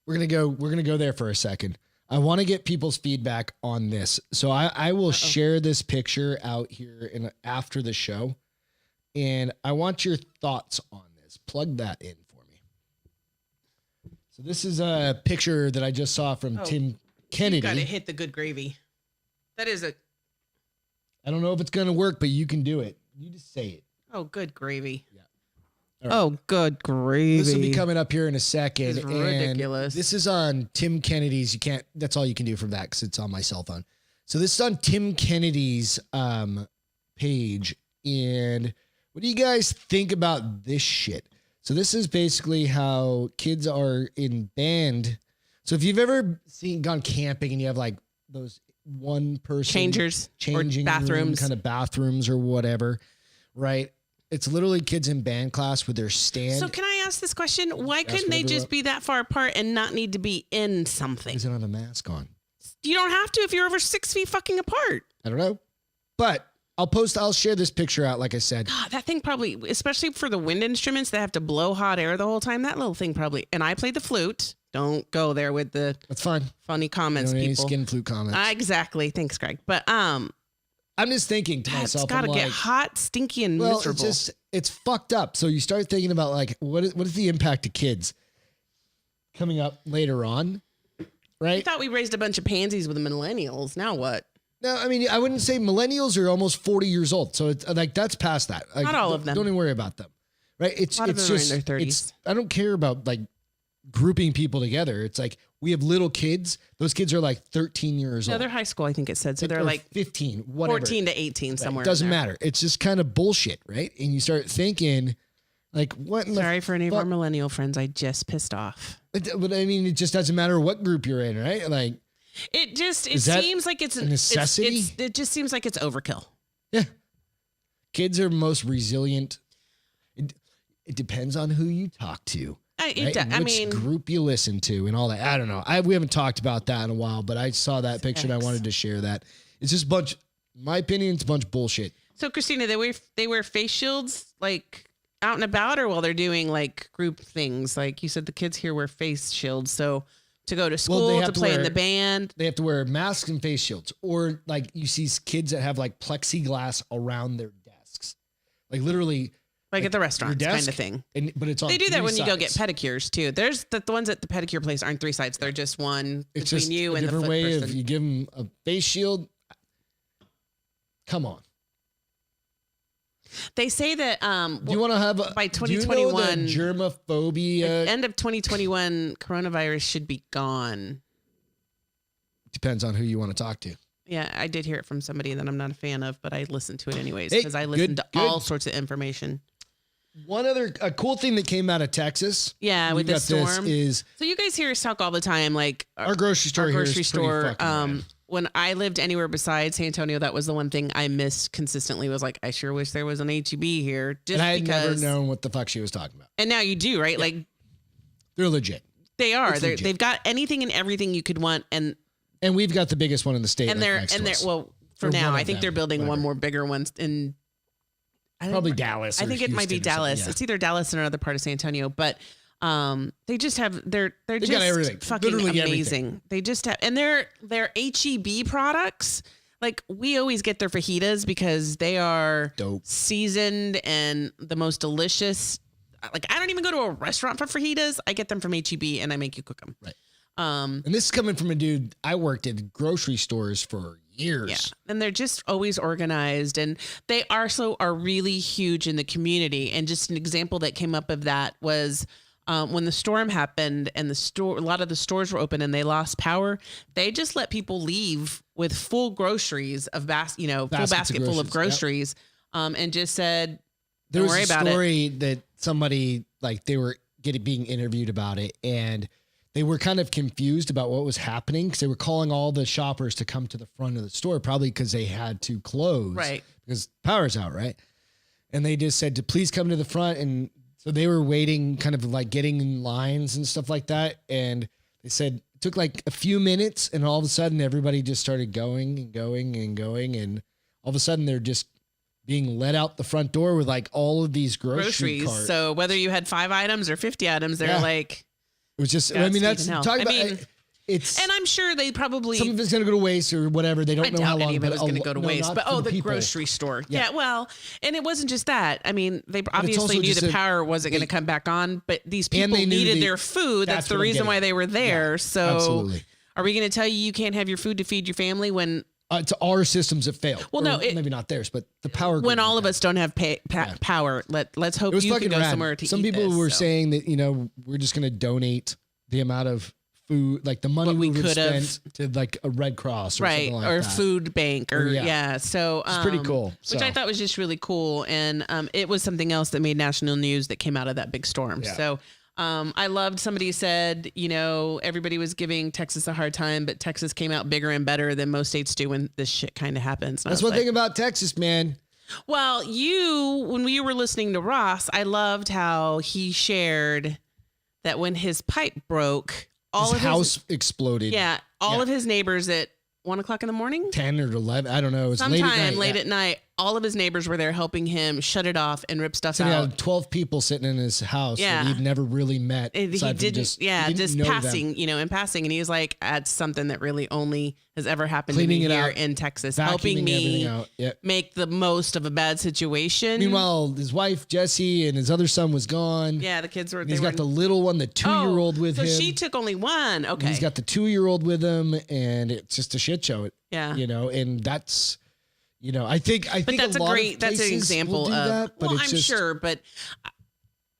We're gonna go there for a second. I want to get people's feedback on this, so I will share this picture out here after the show, and I want your thoughts on this. Plug that in for me. So this is a picture that I just saw from Tim Kennedy. You got to hit the good gravy. That is a. I don't know if it's gonna work, but you can do it. You just say it. Oh, good gravy. Yeah. All right. Oh, good gravy. This will be coming up here in a second. It's ridiculous. This is on Tim Kennedy's. That's all you can do from that because it's on my cell phone. So this is on Tim Kennedy's page, And what do you guys think about this shit? So this is basically how kids are in band. So if you've ever gone camping and you have like those one person changing bathrooms, kind of bathrooms or whatever, right? It's literally kids in band class with their stand. So can I ask this question? Why couldn't they just be that far apart and not need to be in something? Because they don't have a mask on. You don't have to if you're over 6 feet fucking apart. I don't know. But I'll share this picture out, like I said. God, that thing probably, especially for the wind instruments that have to blow hot air the whole time, that little thing probably, and I played the flute. Don't go there with the That's fine. Funny comments, Any people. skin flute comments. Exactly. Thanks, Greg. But I'm just thinking to myself, it's gotta get hot, stinky, and miserable. It's fucked up. So you start thinking about like what is the impact to kids coming up later on, right? I thought we raised a bunch of pansies with the millennials. Now what? No, I mean I wouldn't say millennials are almost 40 years old, so it's like that's past that. Like, not all of them. Don't even worry about them, right? It's a lot of them just are in their 30s. I don't care about like grouping people together. It's like we have little kids. Those kids are like 13 years old. No, they're high school, I think it said. So they're like 15, whatever. 14 to 18 somewhere. Doesn't matter. It's just kind of bullshit, right? And you start thinking, like, what? Sorry for any of our millennial friends. I just pissed off. But I mean, it just doesn't matter what group you're in, right? Like, it seems like it's a necessity. It just seems like it's overkill. Yeah, kids are most resilient. It depends on who you talk to. Which group you listen to and all that. I don't know. We haven't talked about that in a while, but I saw that picture and I wanted to share that. It's just my opinion, it's a bunch of bullshit. So Christina, they wear face shields like out and about, or while they're doing like group things. Like you said, the kids here wear face shields. So to go to school, to play in the band, they have to wear masks and face shields. Or like you see kids that have like plexiglass around their desks, like literally. Like at the restaurant kind of thing. But it's on They do that when sides. you go get pedicures too. There's the ones at the pedicure place aren't 3 sides. They're just one it's between just you a and the different foot way person. If you give them a face shield. Come on. They say that do you want to have by 2021 germophobia? End of 2021 coronavirus should be gone. Depends on who you want to talk to. Yeah, I did hear it from somebody that I'm not a fan of, but I listened to it anyways because I listened to all sorts of information. One other cool thing that came out of Texas. Yeah, with the storm. Is so you guys hear us talk all the time, like our grocery store. When I lived anywhere besides San Antonio, that was the one thing I missed consistently. Was like, I sure wish there was an HEB here. Just and I had because, never known what the fuck she was talking about. And now you do, right? Yeah. Like they're legit. They are. They've got anything and everything you could want, and we've got the biggest one in the state. And they're well for now. I think they're building one more bigger one in. Probably Dallas. I think it might be Dallas. Yeah. It's either Dallas or another part of San Antonio, but they just have they're just got everything. Fucking literally amazing. Everything. They just have, and their HEB products. Like we always get their fajitas because they are dope, seasoned, and the most delicious. Like I don't even go to a restaurant for fajitas. I get them from HEB and I make you cook them. Right. And this is coming from a dude. I worked at grocery stores for years. Yeah. And they're just always organized, and they also are really huge in the community. And just an example that came up of that was when the storm happened and a lot of the stores were open and they lost power. They just let people leave with full groceries of full basket full of groceries. Yep. And just said, don't worry about it. There was a story that somebody they were being interviewed about it, and they were kind of confused about what was happening because they were calling all the shoppers to come to the front of the store, probably because they had to close. Right. Because power's out, right? And they just said to please come to the front. And so they were waiting, kind of like getting in lines and stuff like that. And they said it took like a few minutes, and all of a sudden everybody just started going and going and going. And all of a sudden they're just being let out the front door with like all of these groceries. Carts. So whether you had 5 items or 50 items, they're like... It was just, I mean, that's talking about it's, and I'm sure they probably, some of it's going to go to waste or whatever. They don't know how long it was going to go to waste, but the grocery store. Yeah. Well, and it wasn't just that. I I mean, they obviously knew the power wasn't going to come back on, but these people needed their food. That's the reason why they were there. Yeah, so absolutely. Are we going to tell you can't have your food to feed your family when it's our systems have failed? Well, no, maybe not theirs, but the power. When all of us don't have power, let's hope you can go somewhere to eat. Some people were saying that, we're just going to donate the amount of food, like the money What we we would could have. spend to like a Red Cross or Right. something like Or that. food bank or yeah. So It's pretty cool. Which I thought was just really cool. And it was something else that made national news that came out of that big storm. Yeah. So I loved somebody said, you know, everybody was giving Texas a hard time, but Texas came out bigger and better than most states do when this shit kind of happens. And I That's was one thing about Texas, man. Well, when we were listening to Ross, I loved how he shared that when his pipe broke, all His of house exploded. Yeah. All of his neighbors at 1 o'clock in the morning, 10 or 11. I don't know. It was sometime late at night. all of his neighbors were there helping him shut it off and rip stuff So he out. had 12 people sitting in his house Yeah. that he'd never really met. And he aside from didn't, he didn't just know them. passing, in passing. And he was like, that's something that really only has ever happened Cleaning to me it here out, in Texas, vacuuming helping me everything out. Yep. make the most of a bad situation. Meanwhile, his wife, Jessie, and his other son was gone. Yeah, the kids were, And he's got the little one, the 2-year-old with him. So she took only one. Okay. He's got the 2-year-old with him, and it's just a shit show. Yeah. And that's, I think But that's a lot of that's an places example will do of, that, but well, it's I'm just, sure, but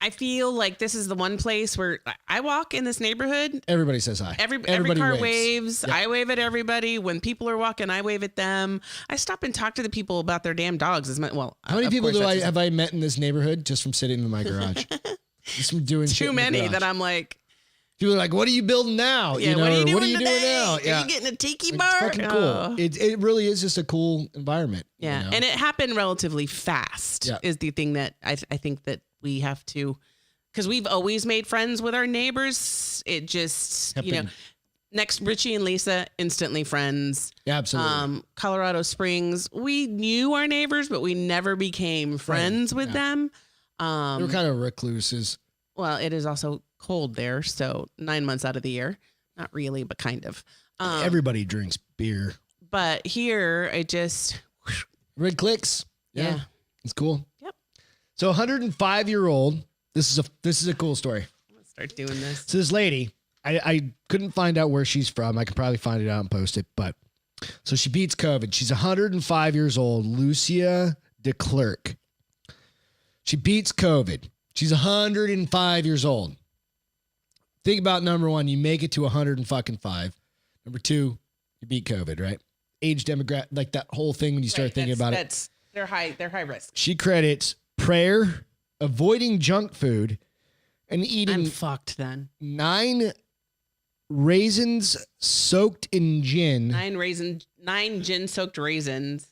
I feel like this is the one place where I walk in this neighborhood. everybody says hi. Every Everybody car waves. Yep. I wave at everybody. When people are walking, I wave at them. I stop and talk to the people about their damn dogs. How many people have I met in this neighborhood just from sitting in my garage? Just from doing shit too in the many garage. that I'm like, People are like, what are you building now? yeah, What are you doing today? now? Are you getting a tiki It's bar? fucking cool. Oh. It really is just a cool environment. Yeah, and it happened relatively fast. Yeah. Is the thing that I think that we have to, because we've always made friends with our neighbors. It just Happened. next Richie and Lisa, instantly friends. Yeah, absolutely. Colorado Springs, we knew our neighbors, but we never became friends with them. They were kind of recluses. Well, it is also cold there, so 9 months out of the year, not really, but kind of. Everybody drinks beer. But here, it just Red clicks. Yeah. It's cool. Yep. So 105-year-old. This is a cool story. I'm gonna start doing this. So this lady, I couldn't find out where she's from. I can probably find it out and post it. But so she beats COVID. She's 105 years old. Lucia DeClerc. She beats COVID. She's 105 years old. Think about number one, you make it to 105. Number two, you beat COVID, right? Age demographic, like that whole thing when you start thinking about it. They're high risk. She credits prayer, avoiding junk food, and eating I'm fucked then. 9 raisins soaked in gin. 9 gin soaked raisins.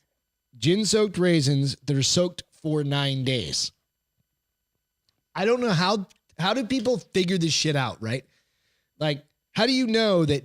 Gin soaked raisins that are soaked for 9 days. I don't know how do people figure this shit out, right? Like, how do you know that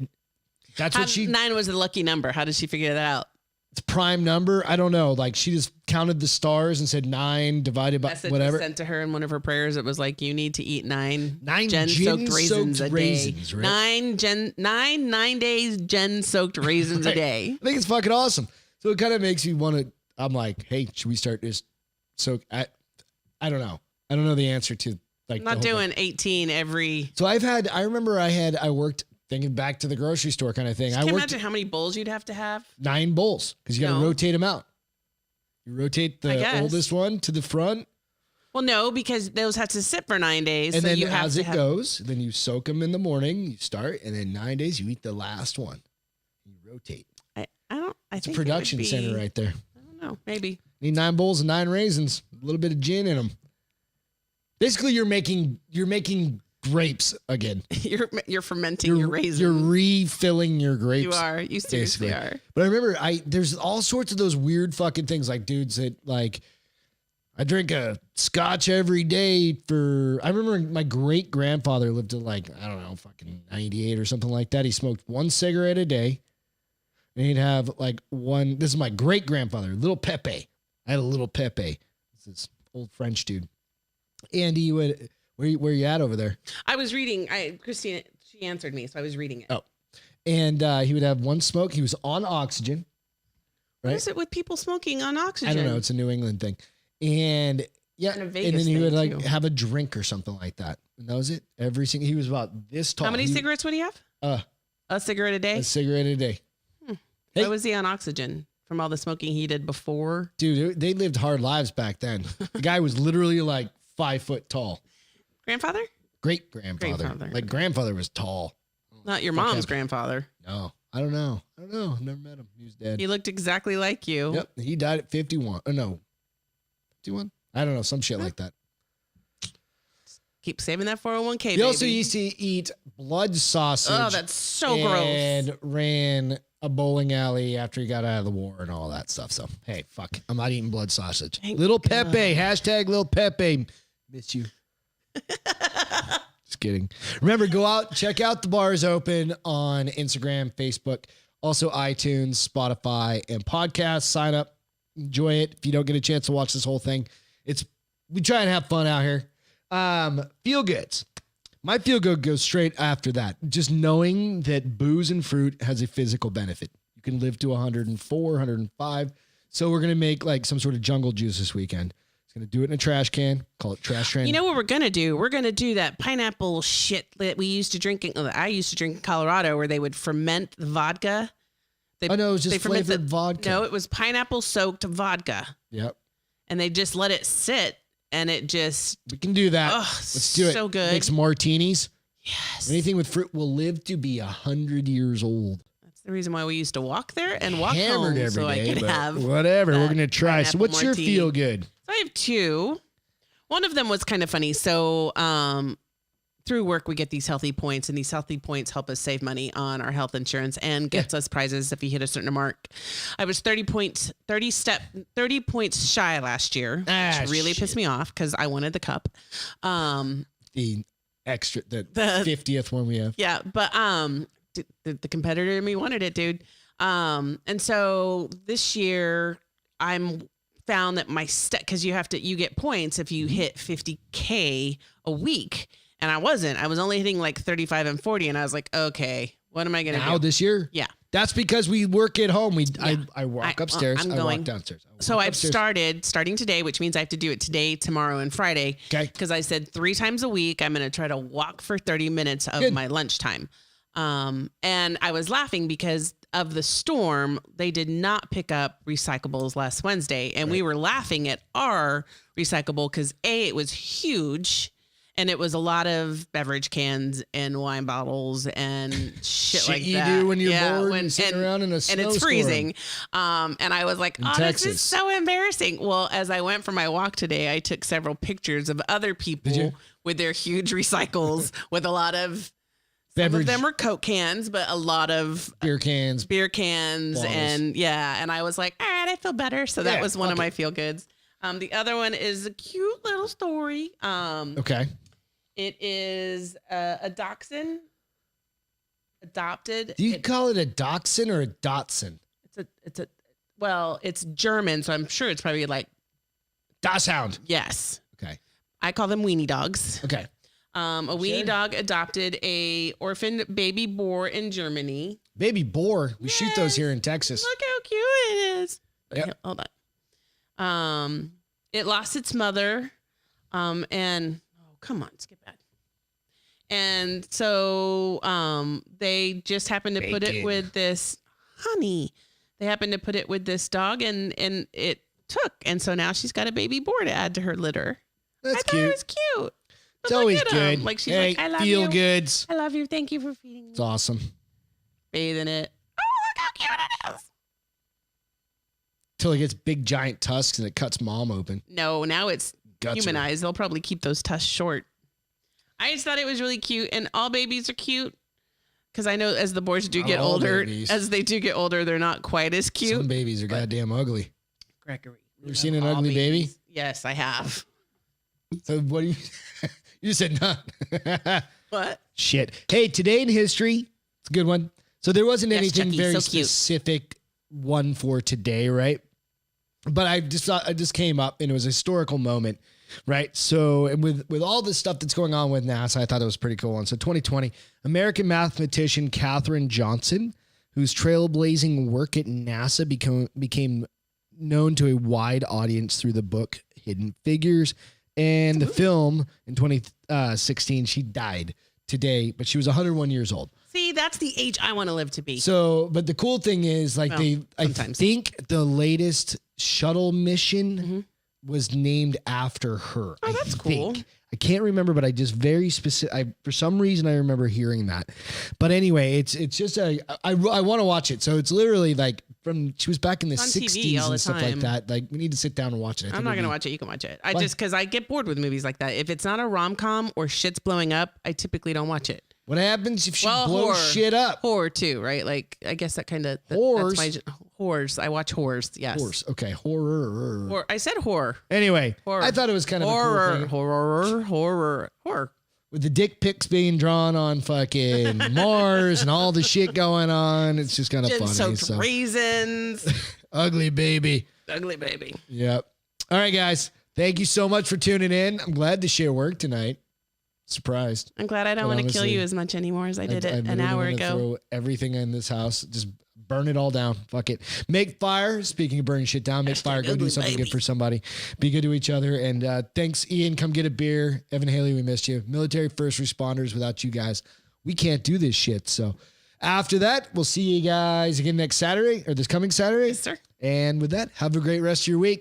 that's what she 9 was the lucky number. How did she figure that out? it's prime number? I don't know. Like, she just counted the stars and said 9 divided by Message whatever. was sent to her in one of her prayers. It was like, you need to eat 9 9 gin soaked raisins gin-soaked a raisins, day. right? 9 days gin soaked raisins a Right. day. I think it's fucking awesome. So it kind of makes me want to. I'm like, hey, should we start this? So I don't know. I don't know the answer to like. I'm not the whole doing 18 every. thing. So I remember I worked thinking back to the grocery store kind of thing. Can I you worked imagine how many bowls you'd have to have? 9 bowls because you got to No. rotate them out. You rotate I the guess. oldest one to the front, Well, no, because those have to sit for 9 days. and so then you have as to it have, goes, then you soak them in the morning. You start, and then 9 days you eat the last one. You rotate. I don't. I It's a think it would production be- center right there. I don't know. Maybe. Need 9 bowls and 9 raisins, a little bit of gin in them. Basically, you're making grapes again. You're fermenting your raisins. You're refilling your grapes. You are. You seriously basically. are. But I remember there's all sorts of those weird fucking things like dudes that like I drink a scotch every day I remember my great grandfather lived to like, I don't know, fucking 98 or something like that. He smoked 1 cigarette a day. And he'd have like this is my great grandfather, Little Pepe. I had a Little Pepe. This old French dude. And he would, where you at over there? I was reading. Christina, she answered me, so I was reading it. Oh. And he would have 1 smoke. He was on oxygen. Right? What is it with people smoking on oxygen? I don't know. It's a New England thing. And yeah, And a and Vegas then he would thing, like too. have a drink or something like that. And that was it. He was about this tall. How many cigarettes would he have? A cigarette a day? A cigarette a day. Hey. Why was he on oxygen from all the smoking he did before? Dude, they lived hard lives back then. The guy was literally like 5 foot tall. Grandfather? Great grandfather. Grandfather. Like grandfather was tall. Not your mom's grandfather. No, I don't know. I've never met him. He was dead. He looked exactly like you. Yep. He died at 51. Oh, no. 51? I don't know. Some shit like that. Keep saving that 401k, He baby. also used to eat blood sausage. Oh, that's so gross. And ran a bowling alley after he got out of the war and all that stuff. So, hey, fuck. I'm not eating blood sausage. Thank Little God. Pepe. Hashtag Little Pepe. Miss you. Just kidding. Remember, go out, check out the bars open on Instagram, Facebook, also iTunes, Spotify, and podcasts. Sign up. Enjoy it. If you don't get a chance to watch this whole thing, we try and have fun out here. Feel goods. My feel good goes straight after that. Just knowing that booze and fruit has a physical benefit. You can live to 104, 105. So we're going to make like some sort of jungle juice this weekend. It's going to do it in a trash can. Call it trash can. You know what we're going to do? We're going to do that pineapple shit that I used to drink in Colorado, where they would ferment the vodka. No, it was just flavored vodka. No, it was pineapple soaked vodka. Yep. And they just let it sit. And it just... We can do that. Let's do it. So good. Make some martinis. Yes. Anything with fruit will live to be 100 years old. That's the reason why we used to walk there and walk Hammered home every so day, I could have whatever. We're going to try. So what's your martini. feel good? So I have two. One of them was kind of funny. So through work, we get these healthy points, and these healthy points help us save money on our health insurance and gets us prizes if you hit a certain mark. I was 30 points shy last year, which really pissed me off because I wanted the cup. The 50th one we have. Yeah, but the competitor in me wanted it, dude. And so this year I'm found that because you get points if you hit 50K a week. And I was only hitting like 35 and 40. And I was like, okay, what am I going to do? Now this year? Yeah. That's because we work at home. I walk upstairs. I'm I going. walk downstairs. So I've starting today, which means I have to do it today, tomorrow, and Friday. Okay. Because I said 3 times a week, I'm going to try to walk for 30 minutes of my lunchtime. And I was laughing because of the storm. They did not pick up recyclables last Wednesday. And we were laughing at our recyclable because it was huge. And it was a lot of beverage cans and wine bottles and shit like you that. do when you're bored and sitting around in a snowstorm. And it's freezing. And I was like, Texas. this is so embarrassing. Well, as I went for my walk today, I took several pictures of other people with their huge recycles with a lot of beverage. Some of them were Coke cans, but a lot of beer cans, bottles. And I was like, all right, I feel better. So that was one of my feel goods. The other one is a cute little story. Okay. It is a dachshund adopted. Do you call it a dachshund or a dachshund? It's German, so I'm sure it's probably like Dachshund. Yes. Okay. I call them weenie dogs. Okay. A weenie dog adopted a orphaned baby boar in Germany. Baby boar. We shoot those here in Texas. Look how cute it is. Yep. Hold on. It lost its mother, and come on, skip that. And so they just happened to put it with this honey. They happened to put it with this dog, and it took. And so now she's got a baby boar to add to her litter. That's I thought it was cute. It's always good. Like she's hey, like, I love feel you. goods. I love you. Thank you for feeding me. It's awesome. Bathing it. Oh, look how cute it is. Till it gets big giant tusks and it cuts mom open. No, now it's Guts humanized. They'll probably keep those tusks short. I just thought it was really cute, and all babies are cute. Because I know as the boys do get older, they're not quite as cute. Some babies are goddamn ugly. Gregory, you ever seen an ugly baby? Yes, I have. So what do you? You said none. What? Shit. Hey, today in history, it's a good one. So there wasn't anything Chucky, very so cute. specific one for today, right? But I just came up and it was a historical moment, right? So and with all this stuff that's going on with NASA, I thought it was pretty cool. And so 2020, American mathematician Katherine Johnson, whose trailblazing work at NASA became known to a wide audience through the book Hidden Figures and the film in 2016. She died today, but she was 101 years old. See, that's the age I want to live to be. So, but the cool thing is, like, I think the latest shuttle mission was named after her. Oh, that's cool. I can't remember, but I just very specific. For some reason, I remember hearing that. But anyway, it's just I want to watch it. So it's literally like she was back in the It's on TV 60s all the and stuff like time. that. Like we need to sit down and watch it. I'm not going to watch it. You can watch it. Because I get bored with movies like that. If it's not a rom-com or shit's blowing up, I typically don't watch it. What happens if she blows horror. shit up? Horror too, right? Like, I guess that kind of... Horrors? Horrors. I watch horrors, yes. Horse. Okay, horror. I said horror. Anyway, Horror. I thought it was kind of a cool thing. Horror. With the dick pics being drawn on fucking Mars and all the shit going on. It's just kind of funny. Gin-soaked raisins. Ugly baby. Ugly baby. Yep. All right, guys. Thank you so much for tuning in. I'm glad the shit worked tonight. Surprised. I'm glad I don't want to kill you as much anymore as I did it an hour ago. Throw everything in this house. Just burn it all down. Fuck it. Make fire. Speaking of burning shit down, make fire. Go do something good for somebody. Be good to each other. And thanks, Ian. Come get a beer. Evan Haley, we missed you. Military first responders. Without you guys, we can't do this shit. So after that, we'll see you guys again next Saturday or this coming Saturday. Yes, sir. And with that, have a great rest of your week.